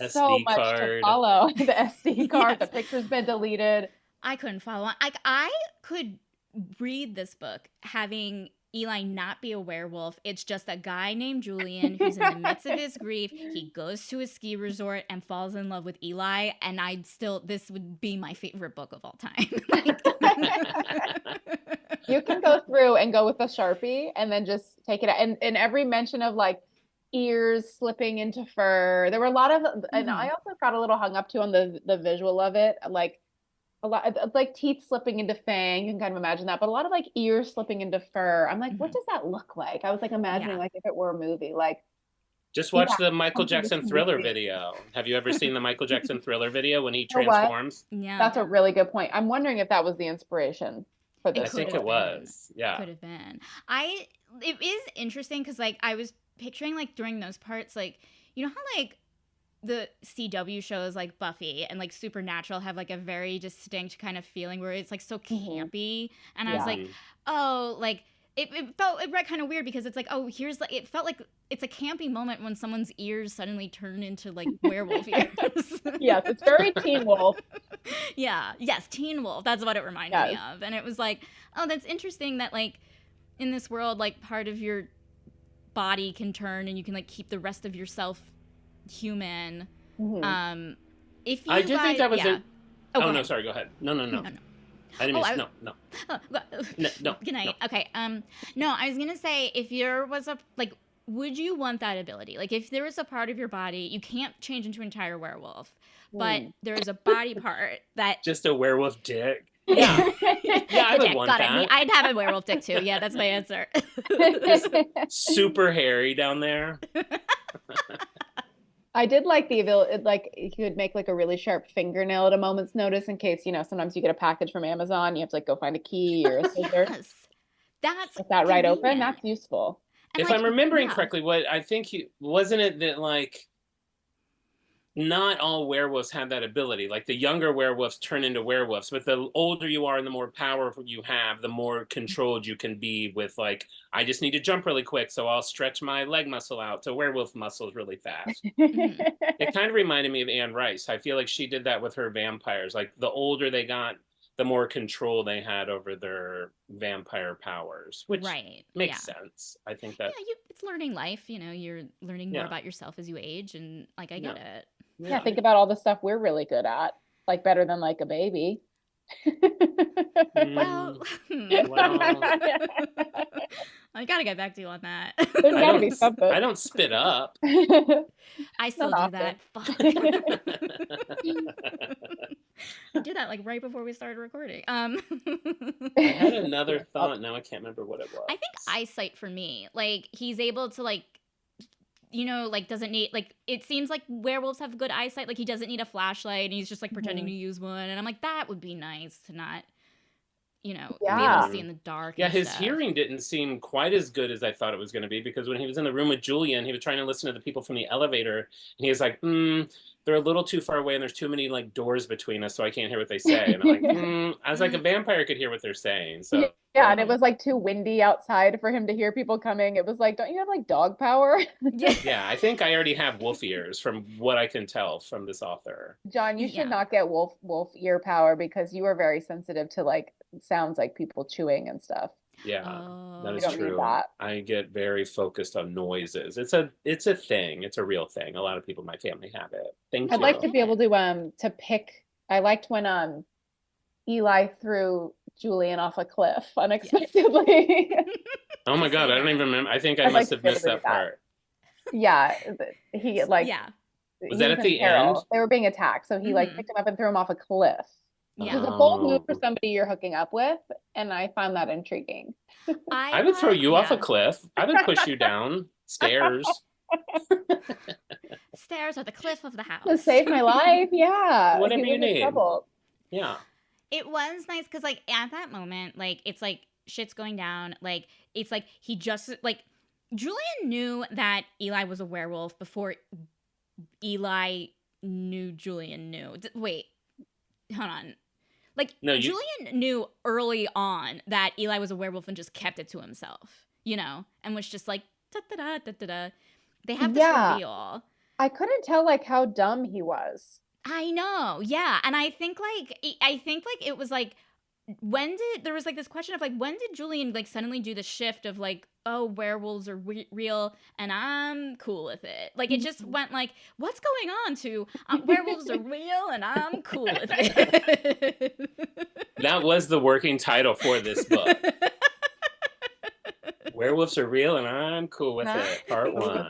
SD so much card. to follow. The SD card, the picture's been deleted. I couldn't follow. I could read this book having Eli not be a werewolf. It's just a guy named Julian who's in the midst of his grief. He goes to a ski resort and falls in love with Eli. And this would be my favorite book of all time. You can go through and go with a Sharpie and then just take it out. And every mention of like ears slipping into fur. There were a lot of, and I also got a little hung up too on the visual of it. Like a lot of like teeth slipping into fang. You can kind of imagine that, but a lot of like ears slipping into fur. I'm like, what does that look like? I was like imagining like if it were a movie, like. Just watch the Michael Jackson Thriller video. Have you ever seen the Michael Jackson Thriller video when he transforms? Yeah. That's a really good point. I'm wondering if that was the inspiration for this. I think it was. Yeah. Could have been. It is interesting because like I was picturing like during those parts, like, you know how like the CW shows like Buffy and like Supernatural have like a very distinct kind of feeling where it's like so campy. And I was like, oh, like it read kind of weird because it's like, oh, here's like, it felt like it's a campy moment when someone's ears suddenly turn into like werewolf ears. Yes, it's very Teen Wolf. Yeah. Yes, Teen Wolf. That's what it reminded me of. And it was like, oh, that's interesting that like in this world, like part of your body can turn and you can like keep the rest of yourself human. If you I did think that was Oh, no, sorry, go ahead. No. I didn't mean no. No. Good night. No. Okay. No, I was gonna say if there was a like, would you want that ability? Like, if there was a part of your body you can't change into an entire werewolf, but there's a body part that just a werewolf dick. Yeah, I would want that. I'd have a werewolf dick too. Yeah, that's my answer. Super hairy down there. I did like the ability, like you could make like a really sharp fingernail at a moment's notice in case, you know, sometimes you get a package from Amazon, you have to like go find a key or a scissor. Yes. That's with that right open. That's useful. And if like, I'm remembering yeah. correctly, what I think wasn't it that like not all werewolves have that ability. Like the younger werewolves turn into werewolves, but the older you are and the more power you have, the more controlled you can be with like, I just need to jump really quick, so I'll stretch my leg muscle out to werewolf muscles really fast. It kind of reminded me of Anne Rice. I feel like she did that with her vampires. Like the older they got, the more control they had over their vampire powers, which makes sense. I think that it's learning life. You know, you're learning more about yourself as you age, and like I get it. Yeah, think about all the stuff we're really good at, like better than like a baby. Well, I gotta get back to you on that. There's gotta be something. I don't spit up. I still do that. Fuck. I did that like right before we started recording. I had another thought. Now I can't remember what it was. I think eyesight for me, like he's able to like, you know, like doesn't need like, it seems like werewolves have good eyesight. Like he doesn't need a flashlight and he's just like pretending to use one. And I'm like, that would be nice to not, you know, be able to see in the dark. Yeah, his hearing didn't seem quite as good as I thought it was going to be, because when he was in the room with Julian, he was trying to listen to the people from the elevator, and he was like, they're a little too far away and there's too many like doors between us, so I can't hear what they say. And I'm like, I was like, a vampire could hear what they're saying. So yeah, and it was like too windy outside for him to hear people coming. It was like, don't you have like dog power? Yeah, I think I already have wolf ears from what I can tell from this author. John, you should not get wolf ear power, because you are very sensitive to like sounds like people chewing and stuff. Yeah, that is true. I get very focused on noises. It's a thing. It's a real thing. A lot of people in my family have it. I'd like to be able to pick. I liked when Eli threw Julian off a cliff unexpectedly. Oh my God, I don't even remember. I think I must have missed that part. Yeah, he like was that at the end? They were being attacked, so he like picked him up and threw him off a cliff. Yeah. It was a bold move for somebody you're hooking up with, and I found that intriguing. I would throw you off a cliff. I would push you down stairs. Stairs or the cliff of the house. To save my life, yeah. Whatever you need. Yeah. It was nice because, like, at that moment, like, it's like shit's going down. Like, it's like he just, like, Julian knew that Eli was a werewolf before Eli knew Julian knew. Wait, hold on. Like, Julian knew early on that Eli was a werewolf and just kept it to himself, you know, and was just like, da-da-da, da-da-da. They have this reveal. I couldn't tell, like, how dumb he was. I know, yeah. And I think, like, it was, like, there was, like, this question of, like, when did Julian, like, suddenly do the shift of, like, oh, werewolves are real and I'm cool with it. Like, it just went, like, what's going on to werewolves are real and I'm cool with it. That was the working title for this book. Werewolves are real and I'm cool with it. Part 1.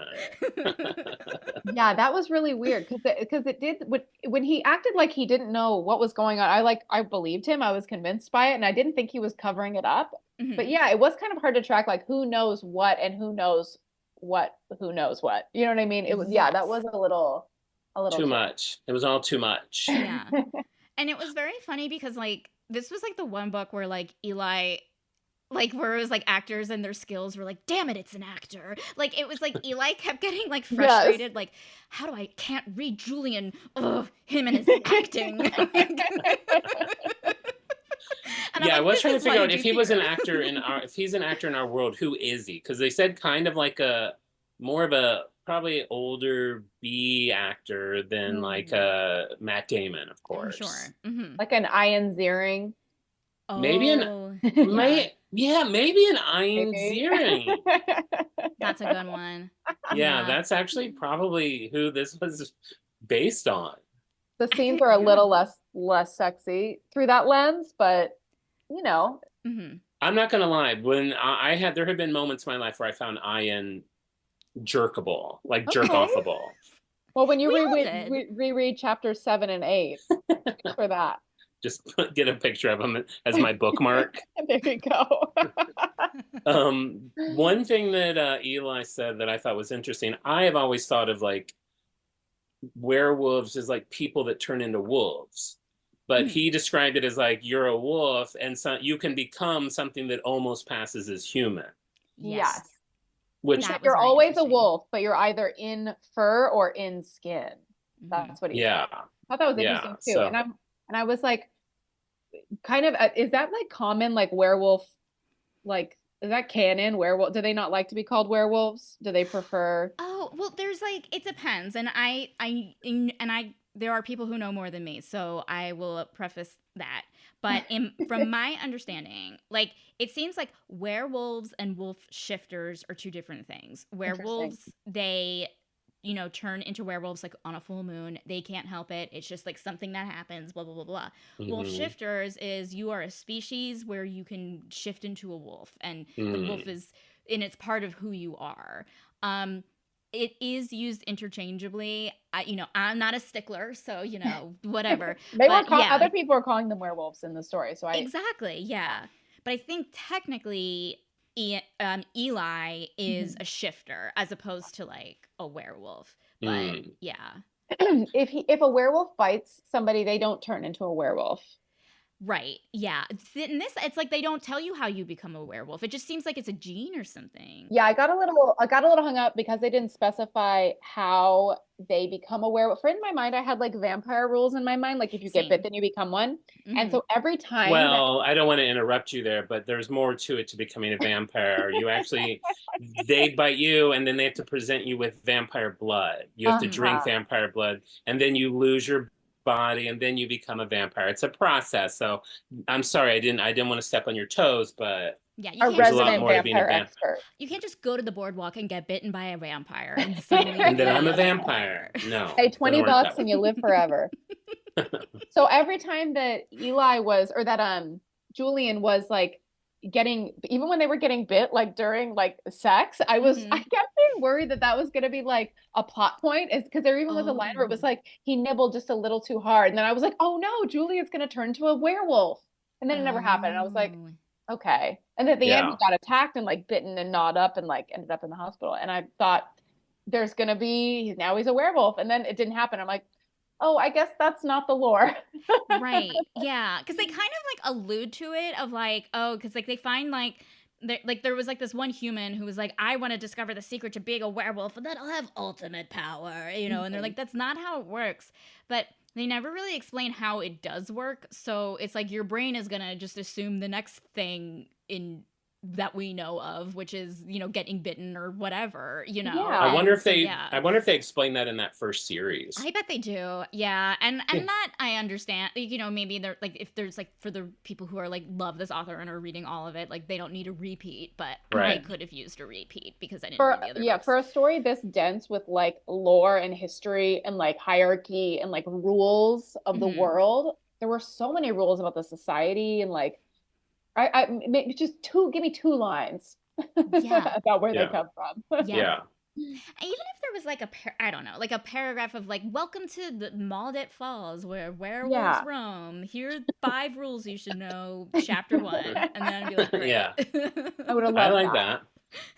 Yeah, that was really weird because it did when he acted like he didn't know what was going on. I believed him. I was convinced by it, and I didn't think he was covering it up. But yeah, it was kind of hard to track, like, who knows what and who knows what. You know what I mean? It was that was a little too much. It was all too much. Yeah. And it was very funny because, like, this was like the one book where, like, Eli, like, where it was like actors and their skills were like, damn it, it's an actor. Like, it was like Eli kept getting like frustrated. Yes. Like, can't read Julian, him and his acting. Yeah, I was trying to figure out if he was an actor if he's an actor in our world, who is he? Because they said kind of like more of a probably older B actor than like Matt Damon, of course. Sure. Like an Ian Ziering. Maybe maybe an Ian Ziering. That's a good one. Yeah, that's actually probably who this was based on. The scenes are a little less sexy through that lens, but you know. I'm not gonna lie. When there had been moments in my life where I found Ian jerkable, like jerk offable. Well, when you reread chapters 7 and 8 for that. Just get a picture of him as my bookmark. There you go. One thing that Eli said that I thought was interesting, I have always thought of like werewolves as like people that turn into wolves. But he described it as like you're a wolf and you can become something that almost passes as human. Yes. Which That was you're very always a interesting. wolf, but you're either in fur or in skin. That's what he said. yeah, I thought that was yeah. interesting too. So And I was like, kind of, is that like common, like werewolf, like, is that canon? Werewolf? Do they not like to be called werewolves? Do they prefer? Oh, well, there's like, it depends. And there are people who know more than me, so I will preface that. But from my understanding, like, it seems like werewolves and wolf shifters are two different things. Werewolves, they, turn into werewolves like on a full moon. They can't help it. It's just like something that happens, blah, blah, blah, blah. Wolf shifters is you are a species where you can shift into a wolf, and the wolf is, and it's part of who you are. It is used interchangeably. I'm not a stickler, so whatever. Other people are calling them werewolves in the story. So Exactly, yeah. But I think technically, Eli is a shifter as opposed to like a werewolf. But yeah. if a werewolf bites somebody, they don't turn into a werewolf. Right. Yeah. In this, it's like they don't tell you how you become a werewolf. It just seems like it's a gene or something. Yeah, I got a little hung up because they didn't specify how they become a werewolf. For in my mind, I had like vampire rules in my mind, like if you get bit, then you become one. And so every time I don't want to interrupt you there, but there's more to it to becoming a vampire. You actually, they bite you, and then they have to present you with vampire blood. You have to drink vampire blood, and then you lose your body, and then you become a vampire. It's a process. So I'm sorry, I didn't want to step on your toes, but yeah, a resident vampire expert. You can't just go to the boardwalk and get bitten by a vampire and suddenly and then I'm a vampire. No, pay $20 and you live forever. So every time that Eli was, or that Julian was like even when they were getting bit, like during like sex, I kept being worried that was going to be like a plot point, is because there even was a line where it was like he nibbled just a little too hard, and then I was like, oh no, Julian's going to turn into a werewolf, and then it never happened. And I was like, okay. And at the end, he got attacked and like bitten and gnawed up and like ended up in the hospital. And I thought there's going to be, now he's a werewolf, and then it didn't happen. I'm like, oh, I guess that's not the lore. Right. Yeah. Because they kind of like allude to it of like, oh, because like they find like, there was like this one human who was like, I want to discover the secret to being a werewolf, and then I'll have ultimate power, and they're like, that's not how it works. But they never really explain how it does work. So it's like your brain is going to just assume the next thing in that we know of, which is, getting bitten or whatever, Yeah. I wonder if they explain that in that first series. I bet they do. Yeah. And that I understand, maybe they're like, if there's like, for the people who are like, love this author and are reading all of it, like they don't need a repeat, but I could have used a repeat because I didn't read the other books. For a story this dense with like lore and history and like hierarchy and like rules of the world, there were so many rules about the society, and like, give me 2 lines about where they come from. Yeah. Even if there was like I don't know, like a paragraph of like, welcome to the Maldet Falls where werewolves roam. Here are 5 rules you should know, chapter 1. And then I'd be like, great. Yeah. I would have loved I like that.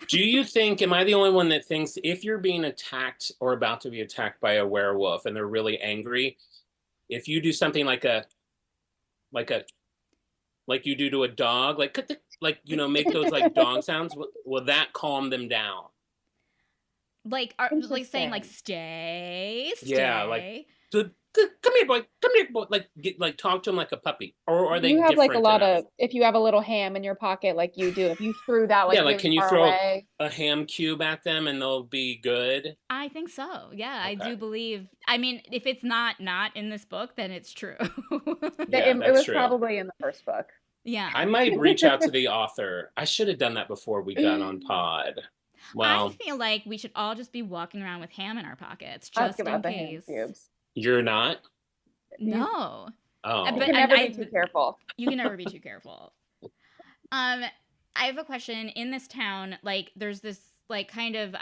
Do you think, am I the only one that thinks if you're being attacked or about to be attacked by a werewolf and they're really angry, if you do something like you do to a dog, like make those like dog sounds, will that calm them down? Like saying like stay. Yeah, like come here, boy, like talk to him like a puppy, or are they? You have like a lot enough? if you have a little ham in your pocket, like you do, if you threw that like really can you far throw away, a ham cube at them and they'll be good? I think so. Yeah, okay. I do believe. I mean, if it's not in this book, then it's true. It was true. Probably in the first book. Yeah, I might reach out to the author. I should have done that before we got on pod. Well, I feel like we should all just be walking around with ham in our pockets, just in case. You're not? No. Oh. You can never be too careful. You can never be too careful. I have a question. In this town, like, there's this, like, kind of,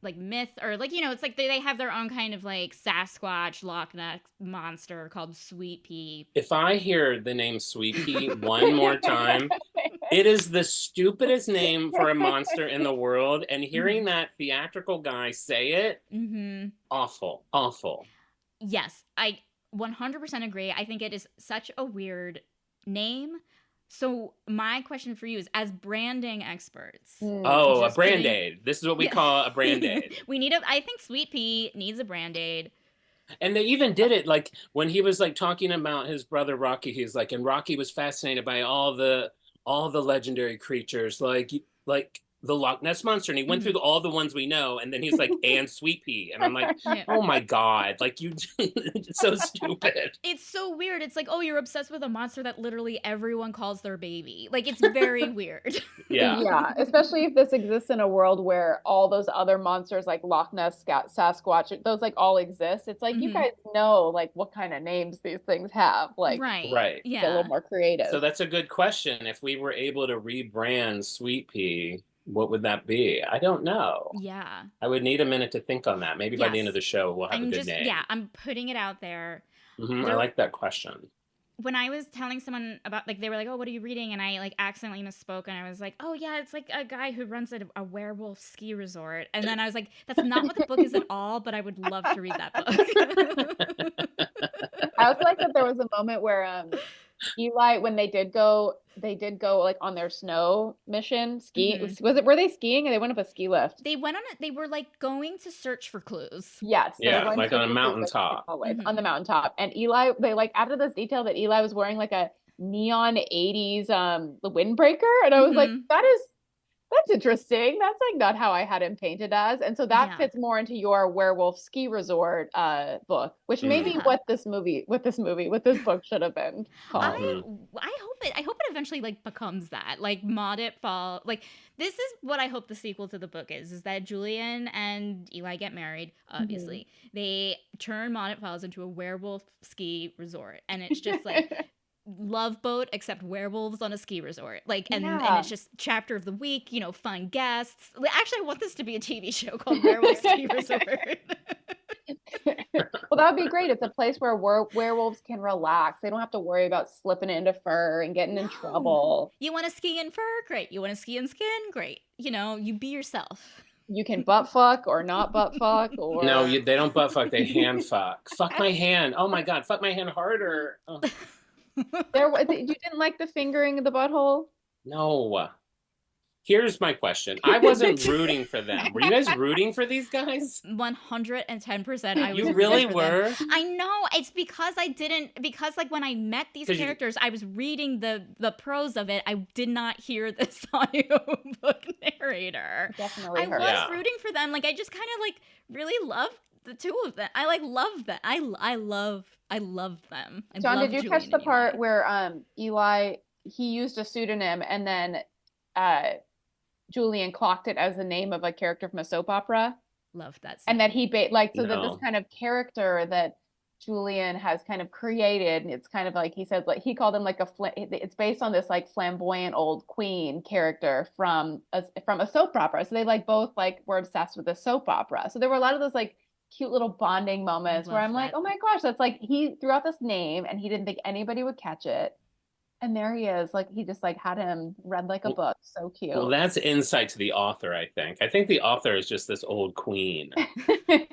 like, myth, or, like, it's like they have their own kind of, like, Sasquatch, Loch Ness monster called Sweet Pea. If I hear the name Sweet Pea one more time, it is the stupidest name for a monster in the world. And hearing that theatrical guy say it, awful. Yes, I 100% agree. I think it is such a weird name. So my question for you is, as branding experts. Oh, a Just kidding. Brand-Aid. This is what we call a Brand-Aid. I think Sweet Pea needs a Brand-Aid. And they even did it like when he was like talking about his brother Rocky. He's like, and Rocky was fascinated by all the legendary creatures, like the Loch Ness monster, and he went through all the ones we know, and then he's like, and Sweet Pea, and I'm like, oh my god, like you, it's so stupid. It's so weird. It's like, oh, you're obsessed with a monster that literally everyone calls their baby. Like, it's very weird. Yeah, especially if this exists in a world where all those other monsters like Loch Ness, Sasquatch, those like all exist. It's like you guys know like what kind of names these things have. Like, right, yeah, get a little more creative. So that's a good question. If we were able to rebrand Sweet Pea, what would that be? I don't know. Yeah, I would need a minute to think on that. Maybe by the end of the show, we'll have a good name. Yeah, I'm putting it out there. I like that question. When I was telling someone about, like, they were like, oh, what are you reading? And I, like, accidentally misspoke. And I was like, oh, yeah, it's, like, a guy who runs a werewolf ski resort. And then I was like, that's not what the book is at all, but I would love to read that book. I also like that there was a moment where Eli, when they did go like on their snow mission ski. Were they skiing, or they went up a ski lift? They went on it. They were like going to search for clues. Yes. Yeah, like on a mountaintop. On the mountaintop. And Eli, they like added this detail that Eli was wearing like a neon 80s windbreaker, and I was like, that's interesting. That's like not how I had him painted as. And so that fits more into your werewolf ski resort book, which may be what this book should have been called. I hope it eventually like becomes that. Like Maudit Fall. Like, this is what I hope the sequel to the book is that Julian and Eli get married, obviously. They turn Maudit Falls into a werewolf ski resort. And it's just like Love Boat, except werewolves on a ski resort. Like, and it's just chapter of the week, you know, fun guests. Actually, I want this to be a TV show called Werewolf Ski Resort. Well, that would be great. It's a place where werewolves can relax. They don't have to worry about slipping into fur and getting in trouble. You want to ski in fur? Great. You want to ski in skin? Great. You know, you be yourself. You can butt fuck or not butt fuck, or no, they don't butt fuck. They hand fuck. Fuck my hand. Oh my god, fuck my hand harder. Oh. You didn't like the fingering of the butthole? No. Here's my question. I wasn't rooting for them. Were you guys rooting for these guys? 110%. I was. You really were? I know. It's because like when I met these characters, I was reading the prose of it. I did not hear this audiobook narrator. Definitely I was rooting for them. Like, I just kind of like really loved the two of them. I like love them. I love them. John, did you catch the part where Eli, he used a pseudonym, and then Julian clocked it as the name of a character from a soap opera? Love that. And that he that this kind of character that Julian has kind of created, and it's kind of like, he says, like, he called him like it's based on this like flamboyant old queen character from a soap opera. So they like both like were obsessed with the soap opera. So there were a lot of those like cute little bonding moments where I'm like, oh my gosh, that's like, he threw out this name and he didn't think anybody would catch it. And there he is, like, he just like had him read like a book. So cute. Well, that's insight to the author, I think. I think the author is just this old queen. But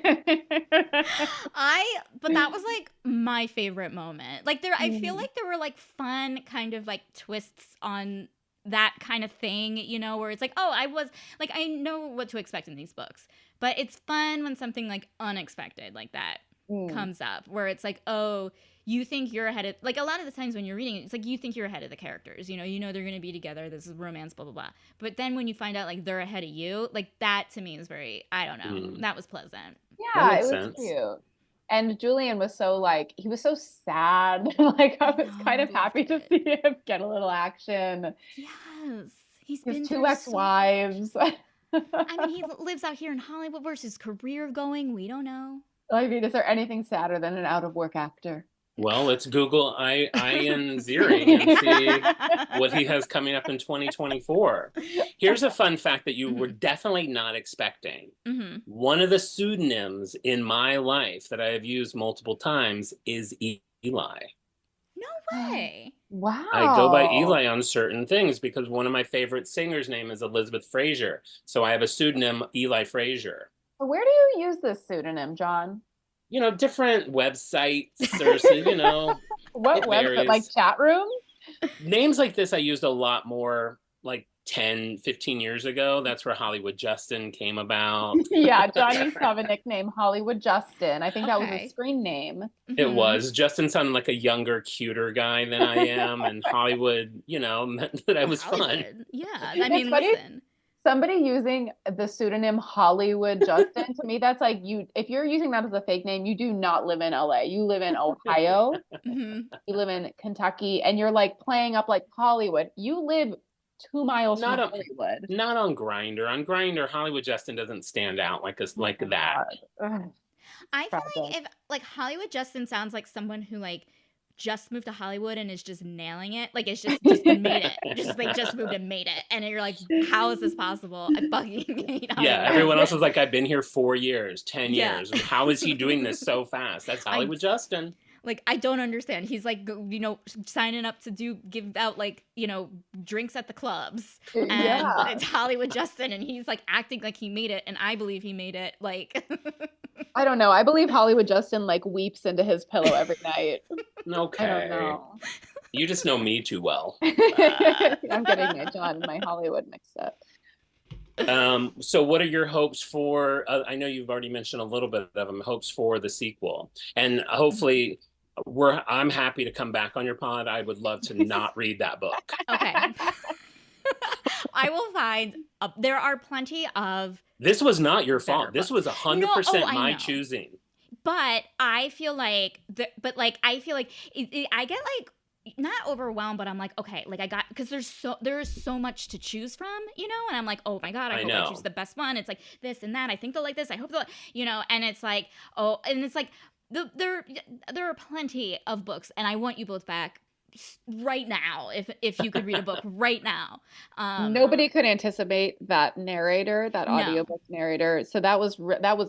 that was like my favorite moment. Like, I feel like there were like fun kind of like twists on that kind of thing, you know, where it's like, oh, I know what to expect in these books, but it's fun when something like unexpected like that comes up, where it's like, oh, you think you're ahead of, like, a lot of the times when you're reading it, it's like you think you're ahead of the characters, you know they're going to be together, this is romance, blah blah blah, but then when you find out like they're ahead of you, like, that to me is very, I don't know, that was pleasant. Yeah, it was cute. And Julian was so like, he was so sad. Like, I was kind of happy to see him get a little action. Yes, he's been 2 ex-wives. I mean, he lives out here in Hollywood. Where's his career going? We don't know. I mean, is there anything sadder than an out-of-work actor? Well, let's Google Ian Ziering and see what he has coming up in 2024. Here's a fun fact that you were definitely not expecting. One of the pseudonyms in my life that I have used multiple times is Eli. No way. Wow. I go by Eli on certain things because one of my favorite singers' name is Elizabeth Fraser. So I have a pseudonym, Eli Fraser. Where do you use this pseudonym, John? Different websites or, what website? Like chat rooms? Names like this I used a lot more like 10, 15 years ago. That's where Hollywood Justin came about. Yeah, John used to have a nickname, Hollywood Justin. I think that was a Okay. screen name. It Mhm. was. Justin sounded like a younger, cuter guy than I am, and Hollywood, meant that I was fun. Hollywood. Yeah. I It's mean, funny. listen. Somebody using the pseudonym Hollywood Justin, to me, that's like if you're using that as a fake name, you do not live in LA. You live in Ohio, Mhm. you live in Kentucky, and you're like playing up like Hollywood. You live 2 miles Not from on, Hollywood. not on Grindr. On Grindr, Hollywood Justin doesn't stand out like us like that. Ugh, I feel like tragic. if like Hollywood Justin sounds like someone who like just moved to Hollywood and is just nailing it. Like it's just made it. Just moved and made it. And you're like, how is this possible? I fucking hate Hollywood. Yeah, everyone else was like, I've been here 4 years, 10 Yeah. years. How is he doing this so fast? That's Hollywood Justin. Like, I don't understand. He's like, signing up to give out like, drinks at the clubs. And Yeah. it's Hollywood Justin and he's like acting like he made it. And I believe he made it. Like, I don't know. I believe Hollywood Justin like weeps into his pillow every night. Okay. I don't know. You just know me too well. I'm getting my John and my Hollywood mixed up. So what are your hopes for, I know you've already mentioned a little bit of them, hopes for the sequel. And hopefully I'm happy to come back on your pod. I would love to not read that book. okay. I will find, there are plenty of, This was not your better fault. This books. was 100% I my know. choosing. But I feel like, I feel like I get like not overwhelmed, but I'm like, okay, like because there is so much to choose from, and I'm like, oh my God, I hope I choose the best one. It's like this and that. I think they'll like this. I hope they'll, and it's like, oh, and it's like there are plenty of books, and I want you both back right now if you could read a book right now. Nobody could anticipate that narrator, that No. audiobook narrator. So that was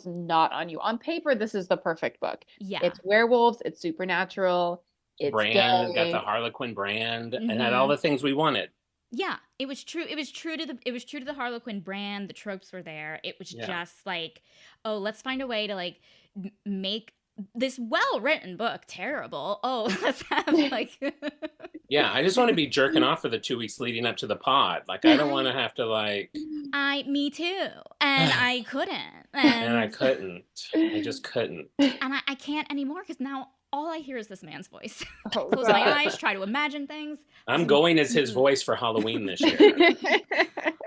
not on you. On paper, this is the perfect book. Yeah. It's werewolves, it's supernatural, it's Brand, got gay. the Harlequin brand, and Mhm. had all the things we wanted. Yeah, it was true. It was true to the Harlequin brand. The tropes were there. It was just like, oh, let's find a way to like make this well-written book terrible. Oh, let's have like Yeah, I just want to be jerking off for the 2 weeks leading up to the pod. Like, I don't want to have to like. me too, and I couldn't, And I couldn't. I just couldn't. and I can't anymore because now all I hear is this man's voice. Oh, Close my eyes, try to imagine things. I'm going as his voice for Halloween this year.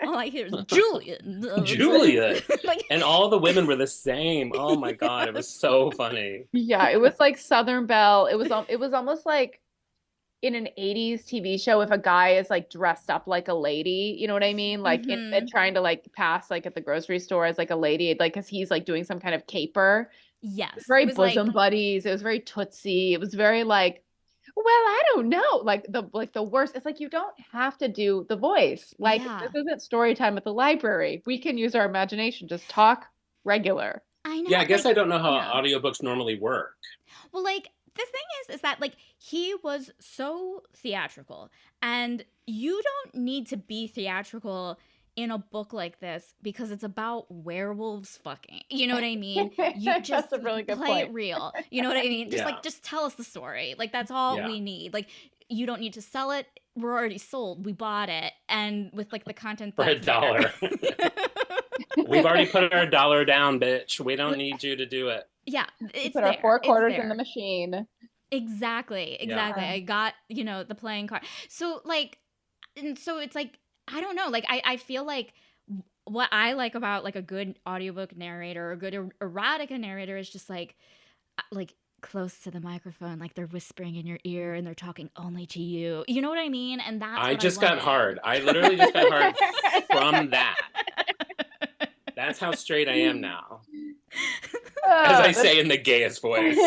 All I hear is Julian. Julia. Like, And all the women were the same. Oh my God, it was so funny. Yeah, it was like Southern Belle. It was almost like in an 80s TV show if a guy is like dressed up like a lady, you know what I mean? Like and trying to like pass like at the grocery store as like a lady, like because he's like doing some kind of caper. yes. It was very it was bosom like, buddies. It was very Tootsie. It was very like, well, I don't know. Like the worst. It's like you don't have to do the voice. Like this isn't story time at the library. We can use our imagination. Just talk regular. I know. Yeah, I guess like, I don't know how yeah. audiobooks normally work. Well, like the thing is that like he was so theatrical, and you don't need to be theatrical in a book like this because it's about werewolves fucking. You know what I mean? You just That's a really good play point. it real. You know what I mean? Just Yeah. just tell us the story. Like that's all Yeah. we need. Like you don't need to sell it. We're already sold. We bought it, and with like the content For that's $1. We've already put our $1 down, bitch. We don't need you to do it. Yeah, it's Put there. our 4 quarters It's in the there. machine. Exactly. Yeah. I got, the playing card. So like, and so it's like, I don't know. Like, I feel like what I like about like a good audiobook narrator or a good erotica narrator is just like close to the microphone, like they're whispering in your ear and they're talking only to you. You know what I mean? And that's I what just I got wanted. hard. I literally just got hard from that. That's how straight I am now. As I say in the gayest voice.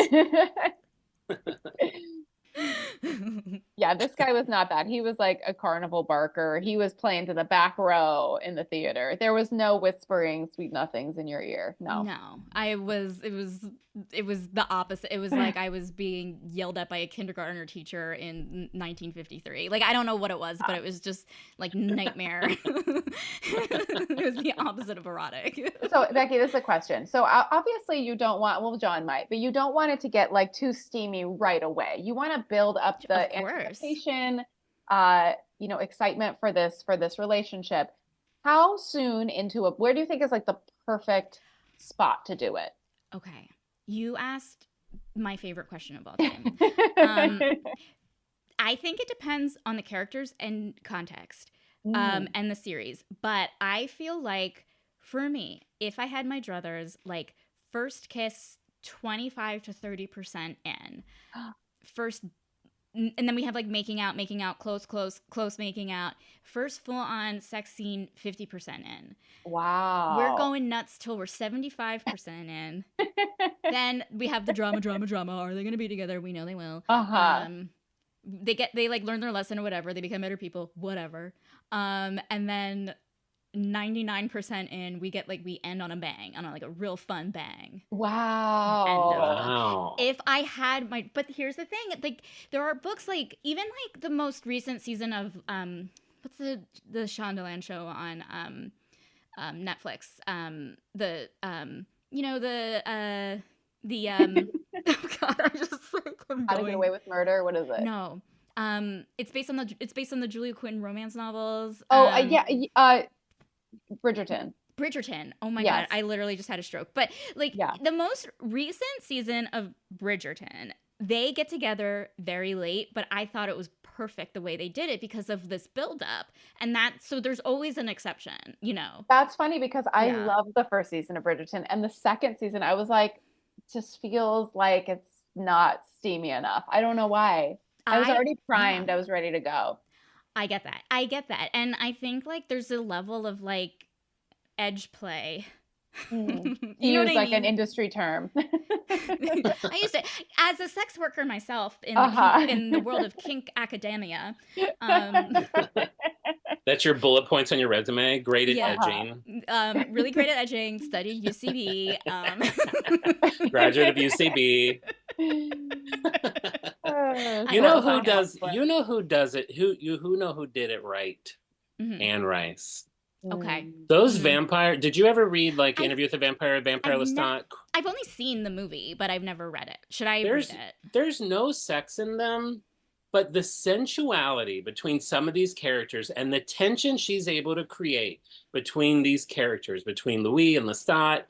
Yeah, this guy was not that. He was like a carnival barker. He was playing to the back row in the theater. There was no whispering sweet nothings in your ear. No. No, it was the opposite. It was like I was being yelled at by a kindergartner teacher in 1953. Like, I don't know what it was, but it was just like nightmare. It was the opposite of erotic. So, Becky, this is a question. So, obviously, you don't want, well, John might, but you don't want it to get like too steamy right away. You want to build up the Of course. anticipation. excitement for this relationship. How soon into where do you think is like the perfect spot to do it? Okay. You asked my favorite question of all time. I think it depends on the characters and context, and the series. But I feel like, for me, if I had my druthers, like, first kiss 25 to 30% in. First, and then we have like making out, close making out. First full on sex scene 50% in. Wow. We're going nuts till we're 75% in. Then we have the drama. Are they going to be together? We know they will. They like learn their lesson or whatever. They become better people, whatever. And then 99% in, we end on a bang, on a real fun bang. Wow. If I had but here's the thing, like, there are books, like, even like the most recent season of what's the Shondaland show on Netflix, oh God, I just like, How to Get Away with Murder? What is it? No, it's based on the Julia Quinn romance novels. Bridgerton. Oh my God, I literally just had a stroke. But the most recent season of Bridgerton, they get together very late, but I thought it was perfect the way they did it because of this buildup. And so there's always an exception, That's funny because I loved the first season of Bridgerton, and the second season I was like, just feels like it's not steamy enough. I don't know why. I was already primed. I was ready to go. I get that. And I think like there's a level of like edge play. Use like an industry term. I used to, as a sex worker myself in the world of kink academia. That's your bullet points on your resume. Great at edging. Really great at edging. Studied UCB. Graduate of UCB. You know who does it? Who know who did it right? Anne Rice. Okay. Those vampire. Did you ever read like Interview with the Vampire Lestat? I've only seen the movie, but I've never read it. Should I read it? There's no sex in them, but the sensuality between some of these characters and the tension she's able to create between these characters, between Louis and Lestat,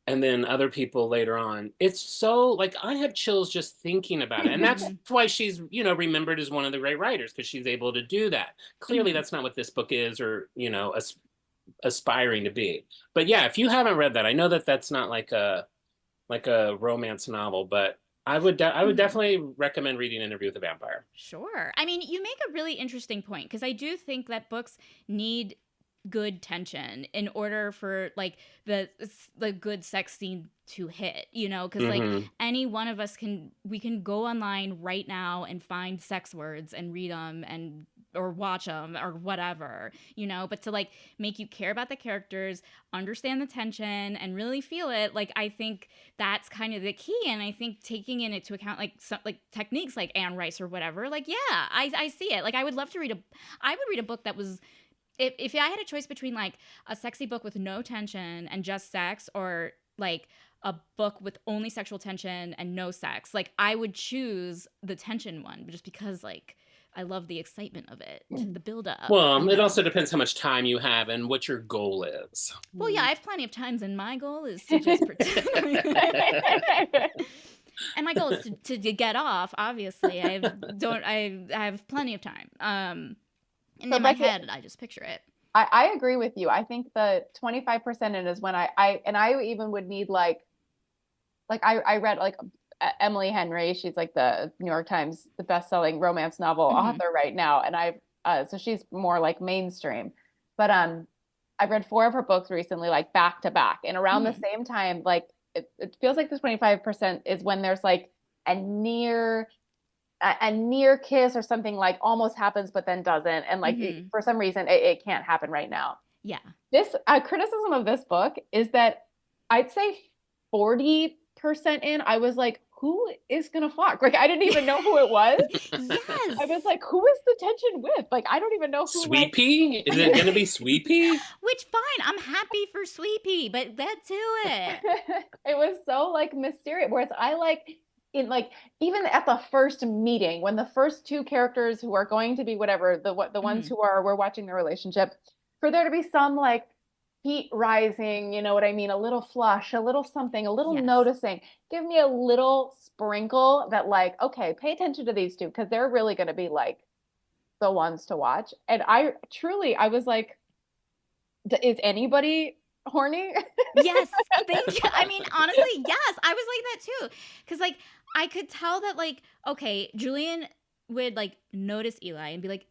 and then other people later on. It's so, like, I have chills just thinking about it. And that's why she's, remembered as one of the great writers, because she's able to do that. Clearly, that's not what this book is, or, aspiring to be. But yeah, if you haven't read that, I know that that's not like a romance novel, but I would definitely recommend reading Interview with the Vampire. Sure. I mean, you make a really interesting point, because I do think that books need good tension in order for like the good sex scene to hit, because like any one of us we can go online right now and find sex words and read them or watch them or whatever, but to like make you care about the characters, understand the tension, and really feel it, like, I think that's kind of the key. And I think taking into account like some like techniques like Anne Rice or whatever, like, yeah, I see it. Like, I would love to read a book that was, if I had a choice between like a sexy book with no tension and just sex, or like a book with only sexual tension and no sex, like, I would choose the tension one, just because like I love the excitement of it, the build up. Well, it also depends how much time you have and what your goal is. Well, yeah, I have plenty of times, and my goal is to just pretend. And my goal is to get off. Obviously, I have plenty of time. And so in my head, I just picture it. I agree with you. I think the 25% in is when I even would need like I read like Emily Henry. She's like the New York Times, the best-selling romance novel author right now. And so she's more like mainstream, but I've read 4 of her books recently, like back to back. And around the same time, like it feels like this 25% is when there's like a near kiss or something, like almost happens but then doesn't, and like for some reason it can't happen right now. Yeah. This criticism of this book is that I'd say 40% in, I was like, who is gonna fuck? Like, I didn't even know who it was. Yes. I was like, who is the tension with? Like, I don't even know who. Sweet Pea? Is it gonna be Sweet Pea? Which, fine, I'm happy for Sweet Pea, but let's do it. It was so like mysterious. Whereas I like in like even at the first meeting when the first two characters who are going to be whatever the ones who are we're watching their relationship, for there to be some like heat rising, you know what I mean, a little flush, a little something, a little Yes. noticing, give me a little sprinkle that like, okay, pay attention to these two because they're really going to be like the ones to watch. And I was like, is anybody horny? Yes, thank you. I mean, honestly, yes, I was like that too. Because, like, I could tell that, like, okay, Julian would, like, notice Eli and be like,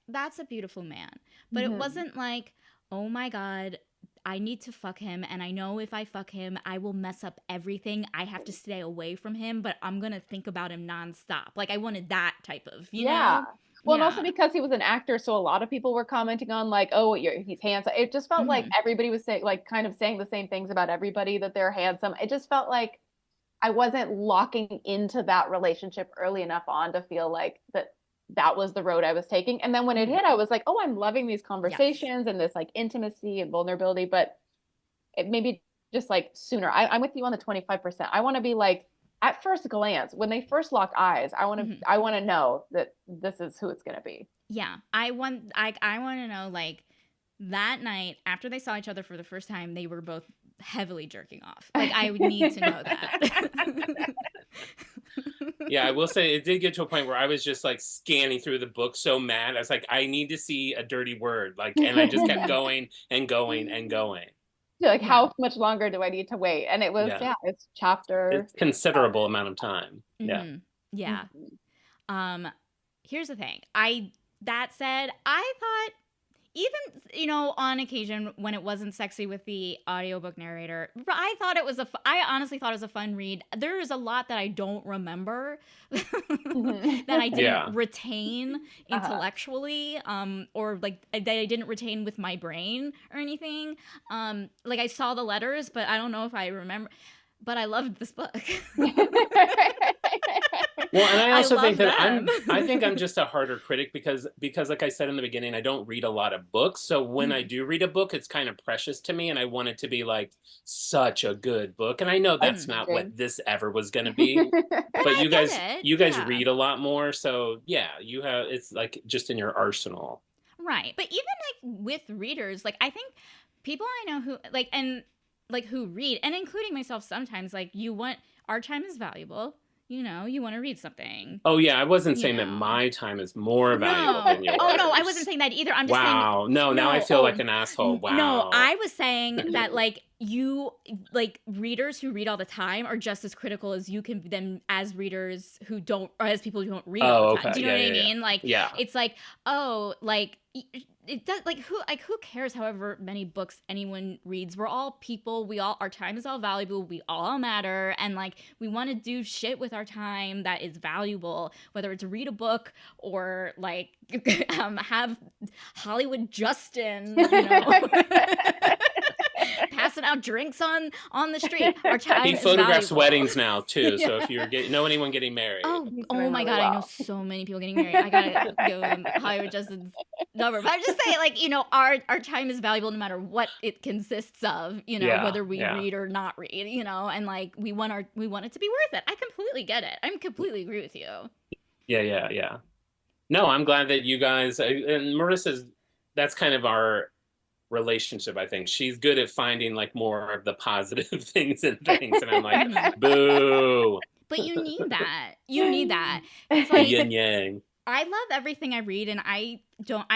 that's a beautiful man. But it wasn't like, oh my God, I need to fuck him. And I know if I fuck him, I will mess up everything. I have to stay away from him, but I'm going to think about him nonstop. Like, I wanted that type of, you know? Well, and also because he was an actor, so a lot of people were commenting on like, "Oh, he's handsome." It just felt like everybody was saying, like, kind of saying the same things about everybody that they're handsome. It just felt like I wasn't locking into that relationship early enough on to feel like that was the road I was taking. And then when it hit, I was like, "Oh, I'm loving these conversations and this like intimacy and vulnerability." But it maybe just like sooner. I'm with you on the 25%. I want to be like at first glance when they first lock eyes. I want to know that this is who it's gonna be. Yeah, I want to know, like, that night after they saw each other for the first time, they were both heavily jerking off. Like, I would need to know that. Yeah, I will say it did get to a point where I was just like scanning through the book so mad. I was like, I need to see a dirty word. Like, and I just kept going and going and going. Like, how much longer do I need to wait? And it was, it's chapter. It's considerable amount of time. Yeah. Yeah. Here's the thing. That said, I thought, even, you know, on occasion when it wasn't sexy with the audiobook narrator, I honestly thought it was a fun read. There is a lot that I don't remember that I didn't retain intellectually, or like that I didn't retain with my brain or anything. Like I saw the letters, but I don't know if I remember. But I loved this book. Well, and I also think that I'm just a harder critic because like I said in the beginning, I don't read a lot of books. So when I do read a book, it's kind of precious to me and I want it to be like such a good book. And I know that's not what this ever was going to be. But you guys read a lot more, so it's like just in your arsenal. Right. But even like with readers, like I think people I know who who read, and including myself sometimes, like our time is valuable. You know, you want to read something. Oh, yeah. I wasn't saying that my time is more valuable than yours. Oh, no, I wasn't saying that either. I'm just saying. No, now I feel like an asshole. Wow. No, I was saying that, like, readers who read all the time are just as critical as you can them as readers who don't, or as people who don't read all the time. Do you know what I mean? Like, it's like, oh, like, it does, like, who cares however many books anyone reads? We're all people. Our time is all valuable. We all matter. And, like, we want to do shit with our time that is valuable, whether it's read a book or, like, have Hollywood Justin, you know. Passing out drinks on the street. Our time he is photographs valuable. weddings now too. So if you know anyone getting married, oh my God, I know so many people getting married. I gotta go Hollywood Justin's number. But I'm just saying, like, you know, our time is valuable no matter what it consists of. You know, whether we read or not read. You know, and like we want it to be worth it. I completely get it. I completely agree with you. Yeah. No, I'm glad that you guys and Marissa's. That's kind of our relationship. I think she's good at finding like more of the positive things and things, and I'm like, boo. But you need that. It's like yin yang. I love everything I read, and I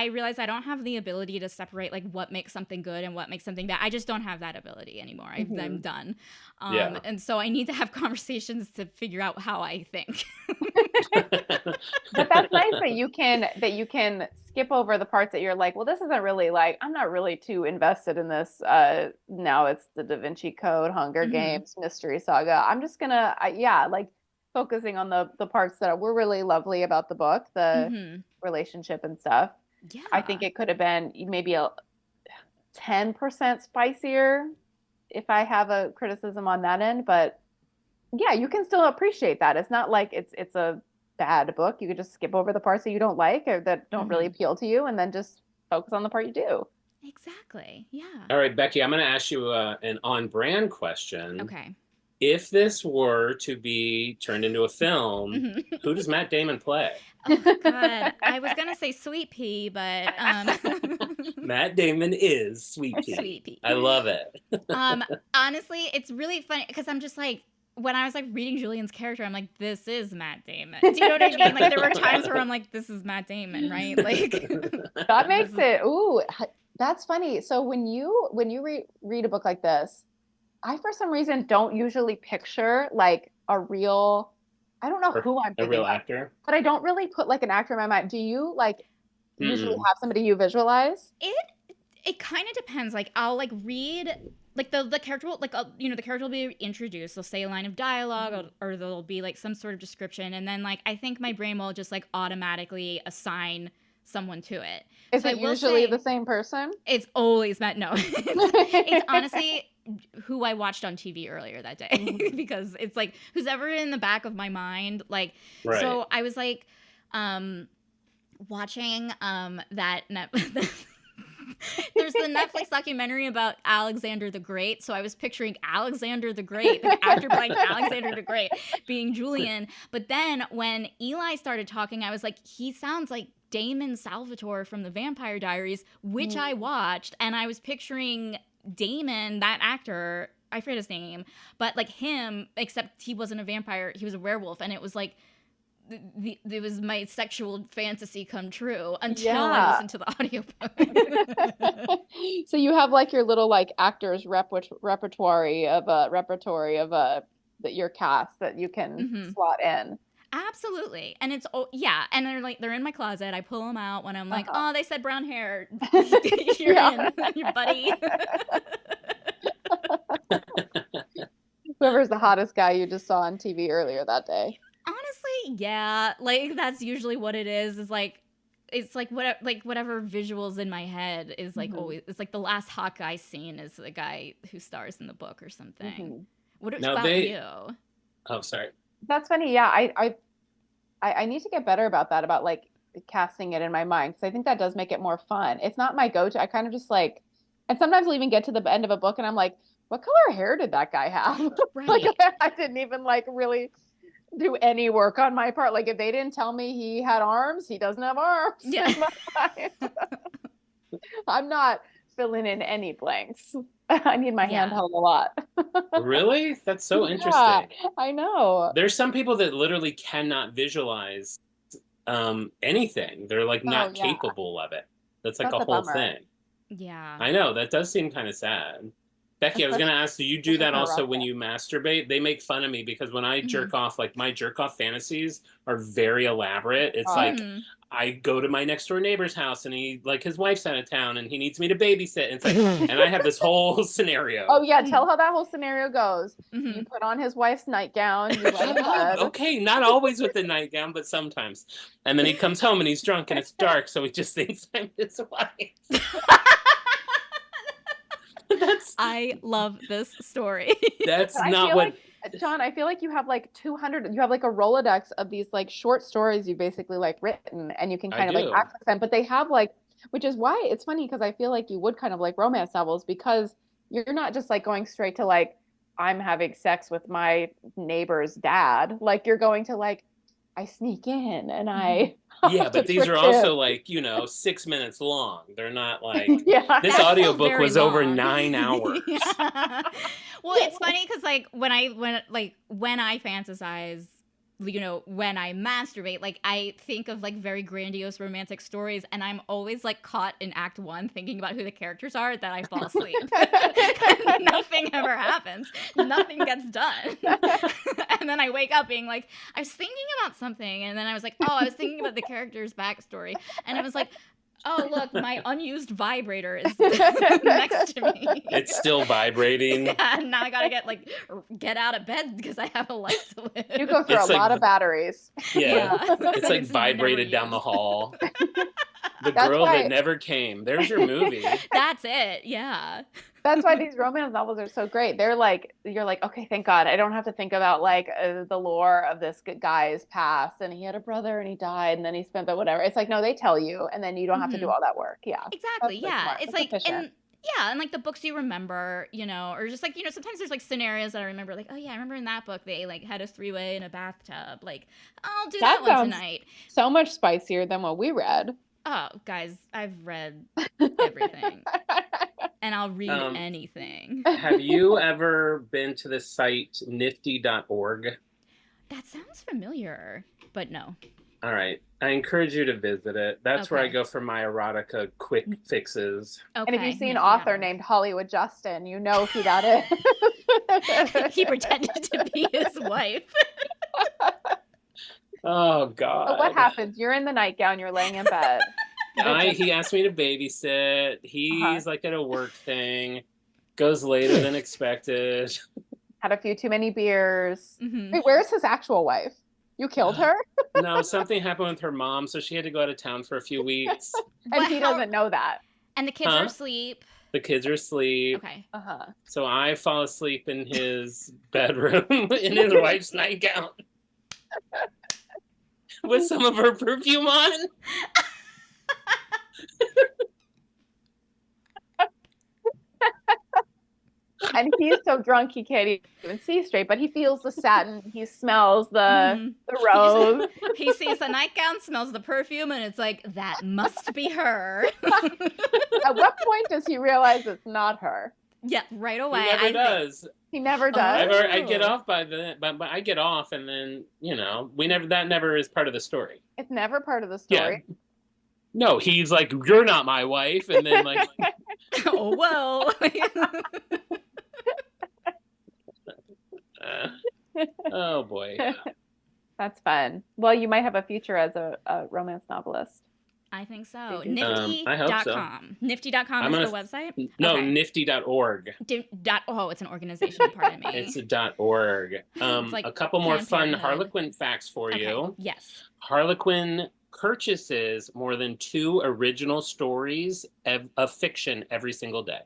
realize I don't have the ability to separate like what makes something good and what makes something bad. I just don't have that ability anymore. I'm done. And so I need to have conversations to figure out how I think. But that's nice that you can skip over the parts that you're like, well, this isn't really like, I'm not really too invested in this. Now it's the Da Vinci Code, Hunger Games, Mystery Saga. I'm just gonna, like focusing on the parts that were really lovely about the book, the relationship and stuff. Yeah. I think it could have been maybe a 10% spicier if I have a criticism on that end, but yeah, you can still appreciate that. It's not like it's a bad book. You could just skip over the parts that you don't like or that don't really appeal to you and then just focus on the part you do. Exactly. Yeah. All right, Becky, I'm going to ask you an on-brand question. Okay. if this were to be turned into a film, who does Matt Damon play? Oh God, I was gonna say Sweet Pea, but Matt Damon is Sweet Pea. Sweet Pea. I love it. Honestly, it's really funny because I'm just like, when I was like reading Julian's character, I'm like, this is Matt Damon. Do you know what I mean? Like there were times where I'm like, this is Matt Damon, right? Like that makes it. Ooh, that's funny. So when you read a book like this, I for some reason don't usually picture like a real. I don't know who I'm thinking a real about, actor, but I don't really put like an actor in my mind. Do you like usually have somebody you visualize? It kind of depends. Like I'll like read like the character will like the character will be introduced. They'll say a line of dialogue or there'll be like some sort of description, and then like I think my brain will just like automatically assign someone to it. Is it usually the same person? It's always Matt. No, it's honestly who I watched on TV earlier that day because it's like who's ever in the back of my mind. Like, right. So I was like, watching that there's the Netflix documentary about Alexander the Great. So I was picturing Alexander the Great, the actor playing Alexander the Great, being Julian. But then when Eli started talking, I was like, he sounds like Damon Salvatore from the Vampire Diaries, which I watched, and I was picturing Damon, that actor, I forget his name, but like him, except he wasn't a vampire, he was a werewolf, and it was like it was my sexual fantasy come true until I listened to the audiobook. So you have like your little like actors repertory of that your cast that you can slot in. Absolutely. And it's and they're in my closet. I pull them out when I'm like, oh, they said brown hair. You're in, your buddy. Whoever's the hottest guy you just saw on TV earlier that day. Honestly, yeah. Like that's usually what it is. Is like it's like whatever visuals in my head is like always. It's like the last hot guy scene is the guy who stars in the book or something. What about you? Oh, sorry. That's funny. Yeah, I need to get better about that, about like casting it in my mind, because I think that does make it more fun. It's not my go-to. I kind of just like, and sometimes I'll even get to the end of a book and I'm like, what color hair did that guy have? Right. Like I didn't even like really do any work on my part. Like if they didn't tell me he had arms, he doesn't have arms. Yeah. I'm not filling in any blanks. I need my hand held a lot. Really? That's so interesting. Yeah, I know. There's some people that literally cannot visualize anything. They're like not capable of it. That's like a whole bummer. thing. Yeah. I know. That does seem kind of sad. Becky, I was going to ask, do you do that also when you masturbate? They make fun of me because when I jerk off, like my jerk off fantasies are very elaborate. It's like I go to my next door neighbor's house and he like his wife's out of town and he needs me to babysit. And it's like, and I have this whole scenario. Oh yeah, tell how that whole scenario goes. You put on his wife's nightgown. You let him hug. Okay, not always with the nightgown, but sometimes. And then he comes home and he's drunk and it's dark, so he just thinks I'm his wife. I love this story. That's not what. Like, John, I feel like you have like 200. You have like a Rolodex of these like short stories you basically like written, and you can kind of like access them. But they have like, which is why it's funny because I feel like you would kind of like romance novels because you're not just like going straight to like I'm having sex with my neighbor's dad. Like you're going to like I sneak in and I. Yeah, but these are also like, 6 minutes long. They're not like, this audiobook was long. Over 9 hours. Yeah. Well, it's funny because like when I fantasize, when I masturbate, like I think of like very grandiose romantic stories and I'm always like caught in act 1 thinking about who the characters are that I fall asleep. Nothing ever happens. Nothing gets done. And then I wake up being like, I was thinking about something. And then I was like, oh, I was thinking about the character's backstory. And I was like, oh, look, my unused vibrator is next to me. It's still vibrating. Yeah, now I gotta get out of bed because I have a life to live. You go through a lot of batteries. Yeah. It's like vibrated down the hall. The girl that never came. There's your movie. That's it. Yeah. That's why these romance novels are so great. They're like, you're like, okay, thank God. I don't have to think about like the lore of this guy's past and he had a brother and he died and then he spent the whatever. It's like, no, they tell you and then you don't have to do all that work. Yeah. Exactly. Yeah. It's like, and Yeah, and like the books you remember, you know, or just like, you know, sometimes there's like scenarios that I remember, like, oh yeah, I remember in that book they like had a 3-way in a bathtub. Like, I'll do that one sounds tonight. so much spicier than what we read. Oh, guys, I've read everything. And I'll read anything. Have you ever been to the site nifty.org? That sounds familiar, but no. All right. I encourage you to visit it. That's where I Okay. go for my erotica quick fixes. Okay. And if you see an nifty.org. author named Hollywood Justin, you know who that is. He pretended to be his wife. Oh, God. But what happens? You're in the nightgown, you're laying in bed. He asked me to babysit. He's like at a work thing. Goes later than expected. Had a few too many beers. Mhm. Wait, where's his actual wife? You killed her? No, something happened with her mom, so she had to go out of town for a few weeks. And he doesn't know that. And the kids are asleep. The kids are asleep. Okay. Uh-huh. So I fall asleep in his bedroom in his wife's nightgown with some of her perfume on. And he's so drunk he can't even see straight, but he feels the satin, he smells the rose. He sees the nightgown, smells the perfume, and it's like, that must be her. At what point does he realize it's not her? Yeah, right away. He never does. He never does. I get off but I get off, and then, you know, that never is part of the story. It's never part of the story. Yeah. No, he's like, you're not my wife, and then like, oh well. Oh boy. That's fun. Well, you might have a future as a romance novelist. I think so. I hope so. Nifty.com. Nifty.com is the website? No, Okay. nifty.org. It's an organization, pardon me. It's .org. like A couple more Planned fun Parenthood. Harlequin facts for Okay, you. yes. Harlequin purchases more than 2 original stories of fiction every single day.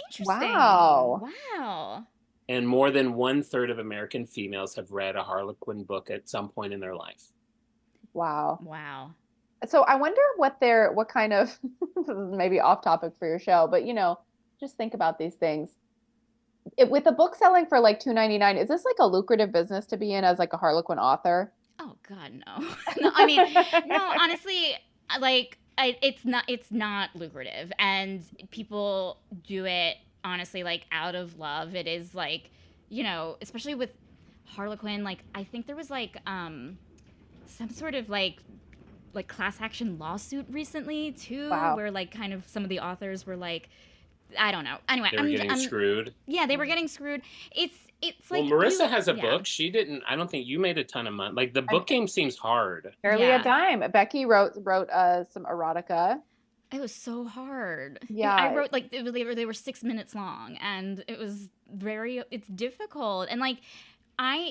Interesting. Wow. Wow. And more than 1/3 of American females have read a Harlequin book at some point in their life. Wow. Wow. So I wonder what kind of, this is maybe off topic for your show, but you know, just think about these things. With a book selling for like $2.99, is this like a lucrative business to be in as like a Harlequin author? Oh God, no. No, I mean, no. Honestly, like, it's not lucrative, and people do it honestly like out of love. It is like, you know, especially with Harlequin. Like, I think there was like some sort of like class action lawsuit recently too, Wow. where like kind of some of the authors were like, I don't know. Anyway, They were getting screwed. Yeah, they were getting screwed. It's like, well, Marissa has a yeah. book. She didn't. I don't think you made a ton of money. Like, the book game seems hard. Barely Yeah. a dime. Becky wrote some erotica. It was so hard. Yeah. I wrote like they were 6 minutes long, and it was it's difficult. And like,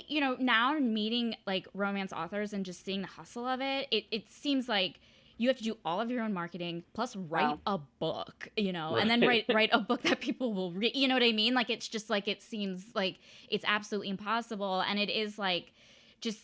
you know, now meeting like romance authors and just seeing the hustle of it, it seems like you have to do all of your own marketing plus write a book, you know, and then write a book that people will read. You know what I mean? Like, it's just like, it seems like it's absolutely impossible. And it is like, just,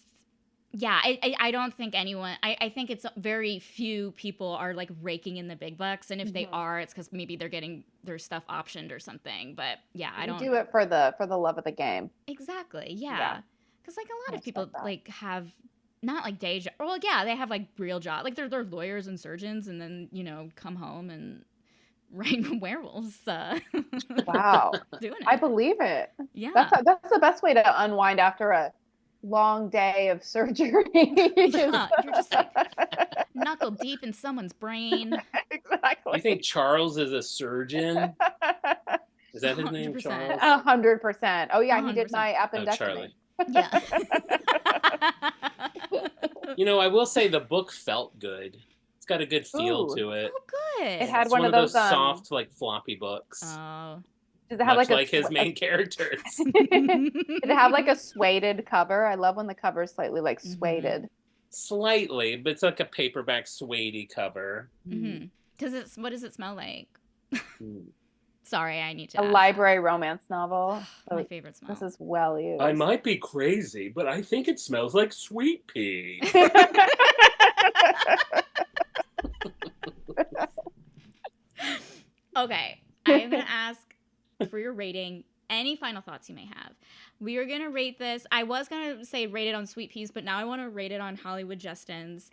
yeah, I don't think anyone, I think it's very few people are like raking in the big bucks. And if they are, it's because maybe they're getting their stuff optioned or something. But yeah, I don't do it for the love of the game. Exactly. Yeah. Because like a lot of people that. like have not like day job. Well, yeah, they have like real job. Like they're lawyers and surgeons, and then, you know, come home and write werewolves. Wow. Doing it. I believe it. Yeah. That's the best way to unwind after a long day of surgery. Yeah, you're just like knuckle deep in someone's brain. Exactly. You think Charles is a surgeon? Is that his name, 100%. Charles? 100%. Oh yeah, he did 100%. my Oh, appendectomy. Charlie. Yeah. You know, I will say the book felt good. It's got a good feel Ooh. to it. Oh, good. It had It's one of those soft, like, floppy books. Oh. Does it have Much like like his main characters. Did it have like a suede cover? I love when the cover is slightly like sueded. Slightly, but it's like a paperback suede cover. Mm-hmm. What does it smell like? Mm. Sorry, I need to A ask. library romance novel. My favorite smell. This is well used. I might be crazy, but I think it smells like sweet pea. Okay. I am going to ask for your rating. Any final thoughts you may have. We are going to rate this. I was going to say rate it on Sweet Peas, but now I want to rate it on Hollywood Justins.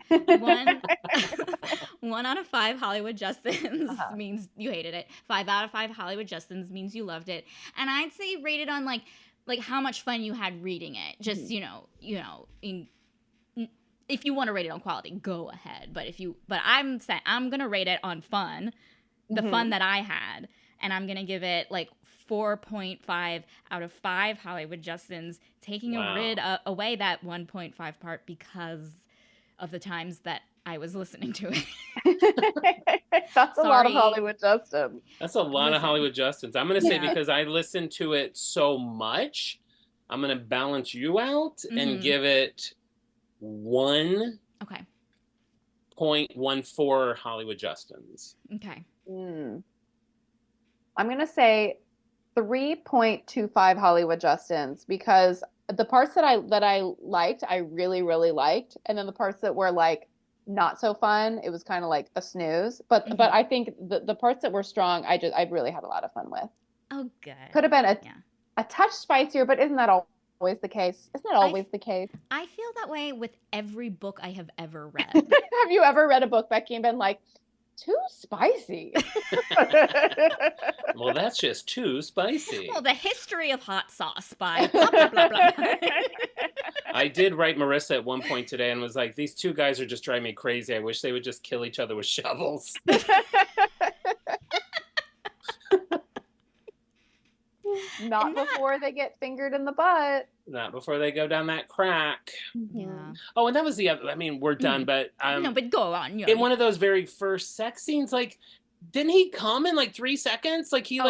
1 out of 5 Hollywood Justins means you hated it. 5 out of 5 Hollywood Justins means you loved it. And I'd say rate it on like how much fun you had reading it. Just, if you want to rate it on quality, go ahead. But I'm saying I'm going to rate it on fun, the fun that I had. And I'm going to give it like 4.5 out of 5 Hollywood Justins, taking away that 1.5 part because of the times that I was listening to it. That's a lot of Hollywood Justins. That's a lot of Hollywood Justins. I'm going to say because I listened to it so much, I'm going to balance you out and give it 1.14 Hollywood Justins. Okay. I'm going to say 3.25 Hollywood Justins because the parts that I liked, I really, really liked. And then the parts that were like not so fun, it was kind of like a snooze. But I think the parts that were strong, I really had a lot of fun with. Oh, good. Could have been a touch spicier, but isn't that always the case? Isn't that always the case? I feel that way with every book I have ever read. Have you ever read a book, Becky, and been like, too spicy? Well, that's just too spicy. Well, the history of hot sauce by blah, blah, blah, blah. I did write Marisa at one point today and was like, these two guys are just driving me crazy. I wish they would just kill each other with shovels. Not before they get fingered in the butt. Not before they go down that crack. Yeah. Oh, and that was the other, we're done, but no, but go on. In one of those very first sex scenes, like, didn't he come in like 3 seconds? Like he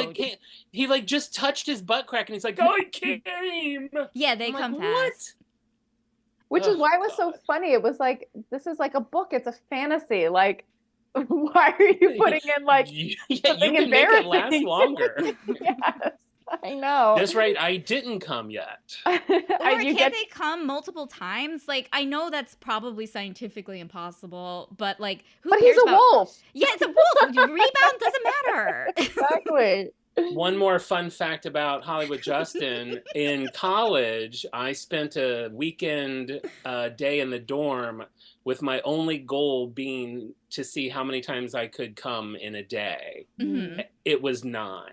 he just touched his butt crack and he's like, I came. Yeah, they come fast. What? Which is why it was so funny. It was like, this is like a book. It's a fantasy. Like, why are you putting in like something you can make it embarrassing? last longer. Yes. I know. That's right. I didn't come yet. Can't they come multiple times? Like, I know that's probably scientifically impossible, but like, who cares he's a wolf. Yeah, it's a wolf. Rebound doesn't matter. Exactly. One more fun fact about Hollywood Justin. In college, I spent a weekend day in the dorm with my only goal being to see how many times I could come in a day. It was 9.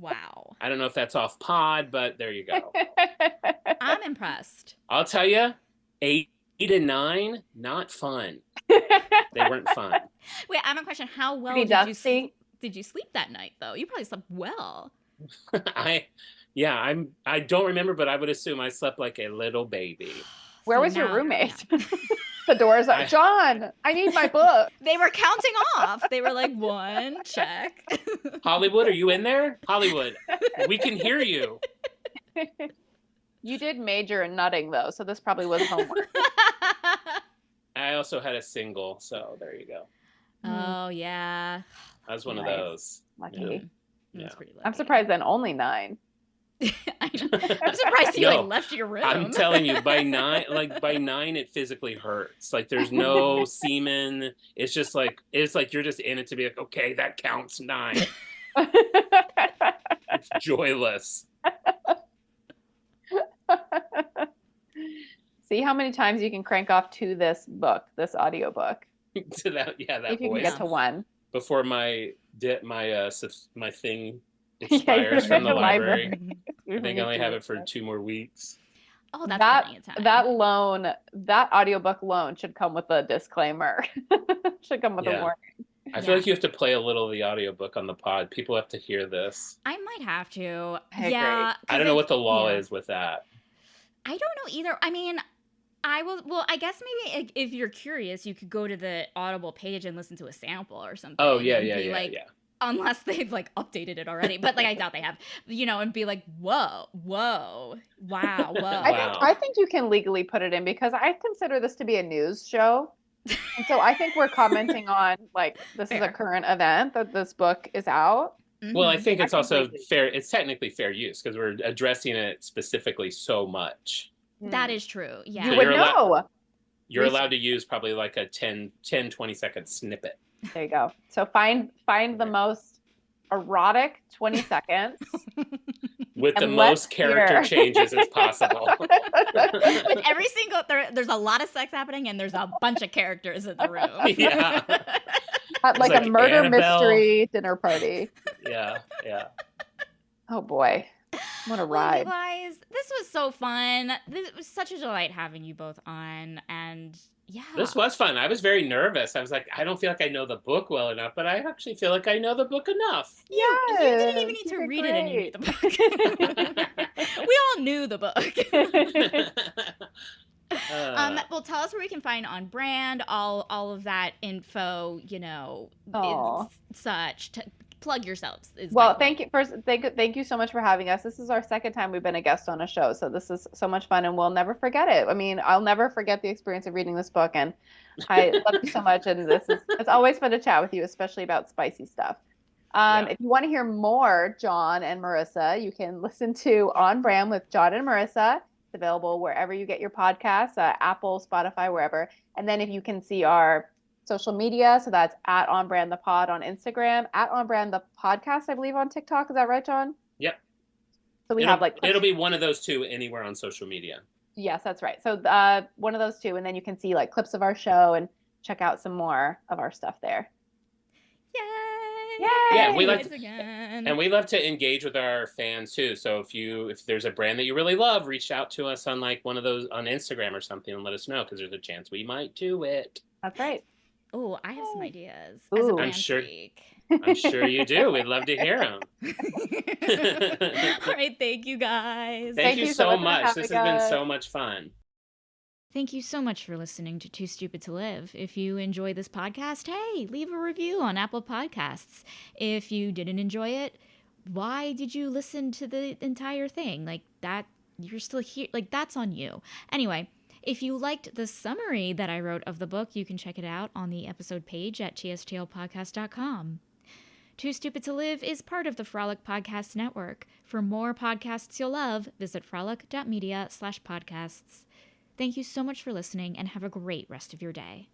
Wow. I don't know if that's off pod, but there you go. I'm impressed. I'll tell you, 8 and 9, not fun. They weren't fun. Wait, I have a question. How well did you sleep that night, though? You probably slept well. I don't remember, but I would assume I slept like a little baby. Where was your roommate? The doors up. John, I need my book. They were counting off. They were like, 1, check. Hollywood, are you in there? Hollywood, we can hear you. You did major in nutting, though, so this probably was homework. I also had a single, so there you go. Oh, yeah. I was one of those. Lucky. Yeah. That's pretty lucky. I'm surprised then only 9. I'm surprised you left your room. I'm telling you, by 9, it physically hurts. Like there's no semen. It's just like you're just in it to be like, okay, that counts 9. It's joyless. See how many times you can crank off to this audiobook. To that if you voice. can get to 1 before my thing expires from the library. I think I only have it for 2 more weeks. Oh, that's plenty of time. That audiobook loan should come with a disclaimer. Should come with a warning. I feel like you have to play a little of the audiobook on the pod. People have to hear this. I might have to. I yeah. I don't know what the law is with that. I don't know either. I mean, I guess maybe if you're curious, you could go to the Audible page and listen to a sample or something. Oh, yeah. Unless they've like updated it already, but like I doubt they have, and be like, whoa, wow. I think you can legally put it in because I consider this to be a news show. And so I think we're commenting on like, this is a current event that this book is out. Well, I think it's also fair. It's technically fair use because we're addressing it specifically so much. That is true. Yeah. You would know. You're allowed to use probably like a 10, 20 second snippet. There you go. So find the most erotic 20 seconds. With the And most let's character hear. changes as possible. With every single there's a lot of sex happening and there's a bunch of characters in the room. Yeah. At like like a murder Annabelle. mystery dinner party. Yeah. Oh boy. What a Well, you ride. guys, this was so fun. This was such a delight having you both on, and yeah. This was fun. I was very nervous. I was like, I don't feel like I know the book well enough, but I actually feel like I know the book enough. You didn't even need you to did read it and you knew great. the book. We all knew the book. Well, tell us where we can find On Brand, all of that info, Aw. such. Plug yourselves. Well, thank you so much for having us. This is our second time we've been a guest on a show, so this is so much fun, and we'll never forget it. I mean, I'll never forget the experience of reading this book, and I love you so much. And it's always fun to chat with you, especially about spicy stuff. If you want to hear more John and Marisa, you can listen to On Brand with John and Marisa. It's available wherever you get your podcasts, Apple, Spotify, wherever. And then if you can see our social media, so that's at On Brand the Pod on Instagram, at On Brand the Podcast, I believe, on TikTok. Is that right, John? Yep. So it'll be one of those two anywhere on social media. Yes, that's right. So one of those two, and then you can see like clips of our show and check out some more of our stuff there. Yay! Yeah, we love to engage with our fans too. So if there's a brand that you really love, reach out to us on like one of those on Instagram or something and let us know, because there's a chance we might do it. That's right. Oh, I have some ideas. Ooh. As a brand I'm sure you do. We'd love to hear them. All right, thank you guys. Thank you so much. This has been so much fun. Thank you so much for listening to Too Stupid to Live. If you enjoy this podcast, hey, leave a review on Apple Podcasts. If you didn't enjoy it, why did you listen to the entire thing? Like that, you're still here. Like that's on you. Anyway, if you liked the summary that I wrote of the book, you can check it out on the episode page at tstlpodcast.com. Too Stupid to Live is part of the Frolic Podcast Network. For more podcasts you'll love, visit frolic.media/podcasts. Thank you so much for listening and have a great rest of your day.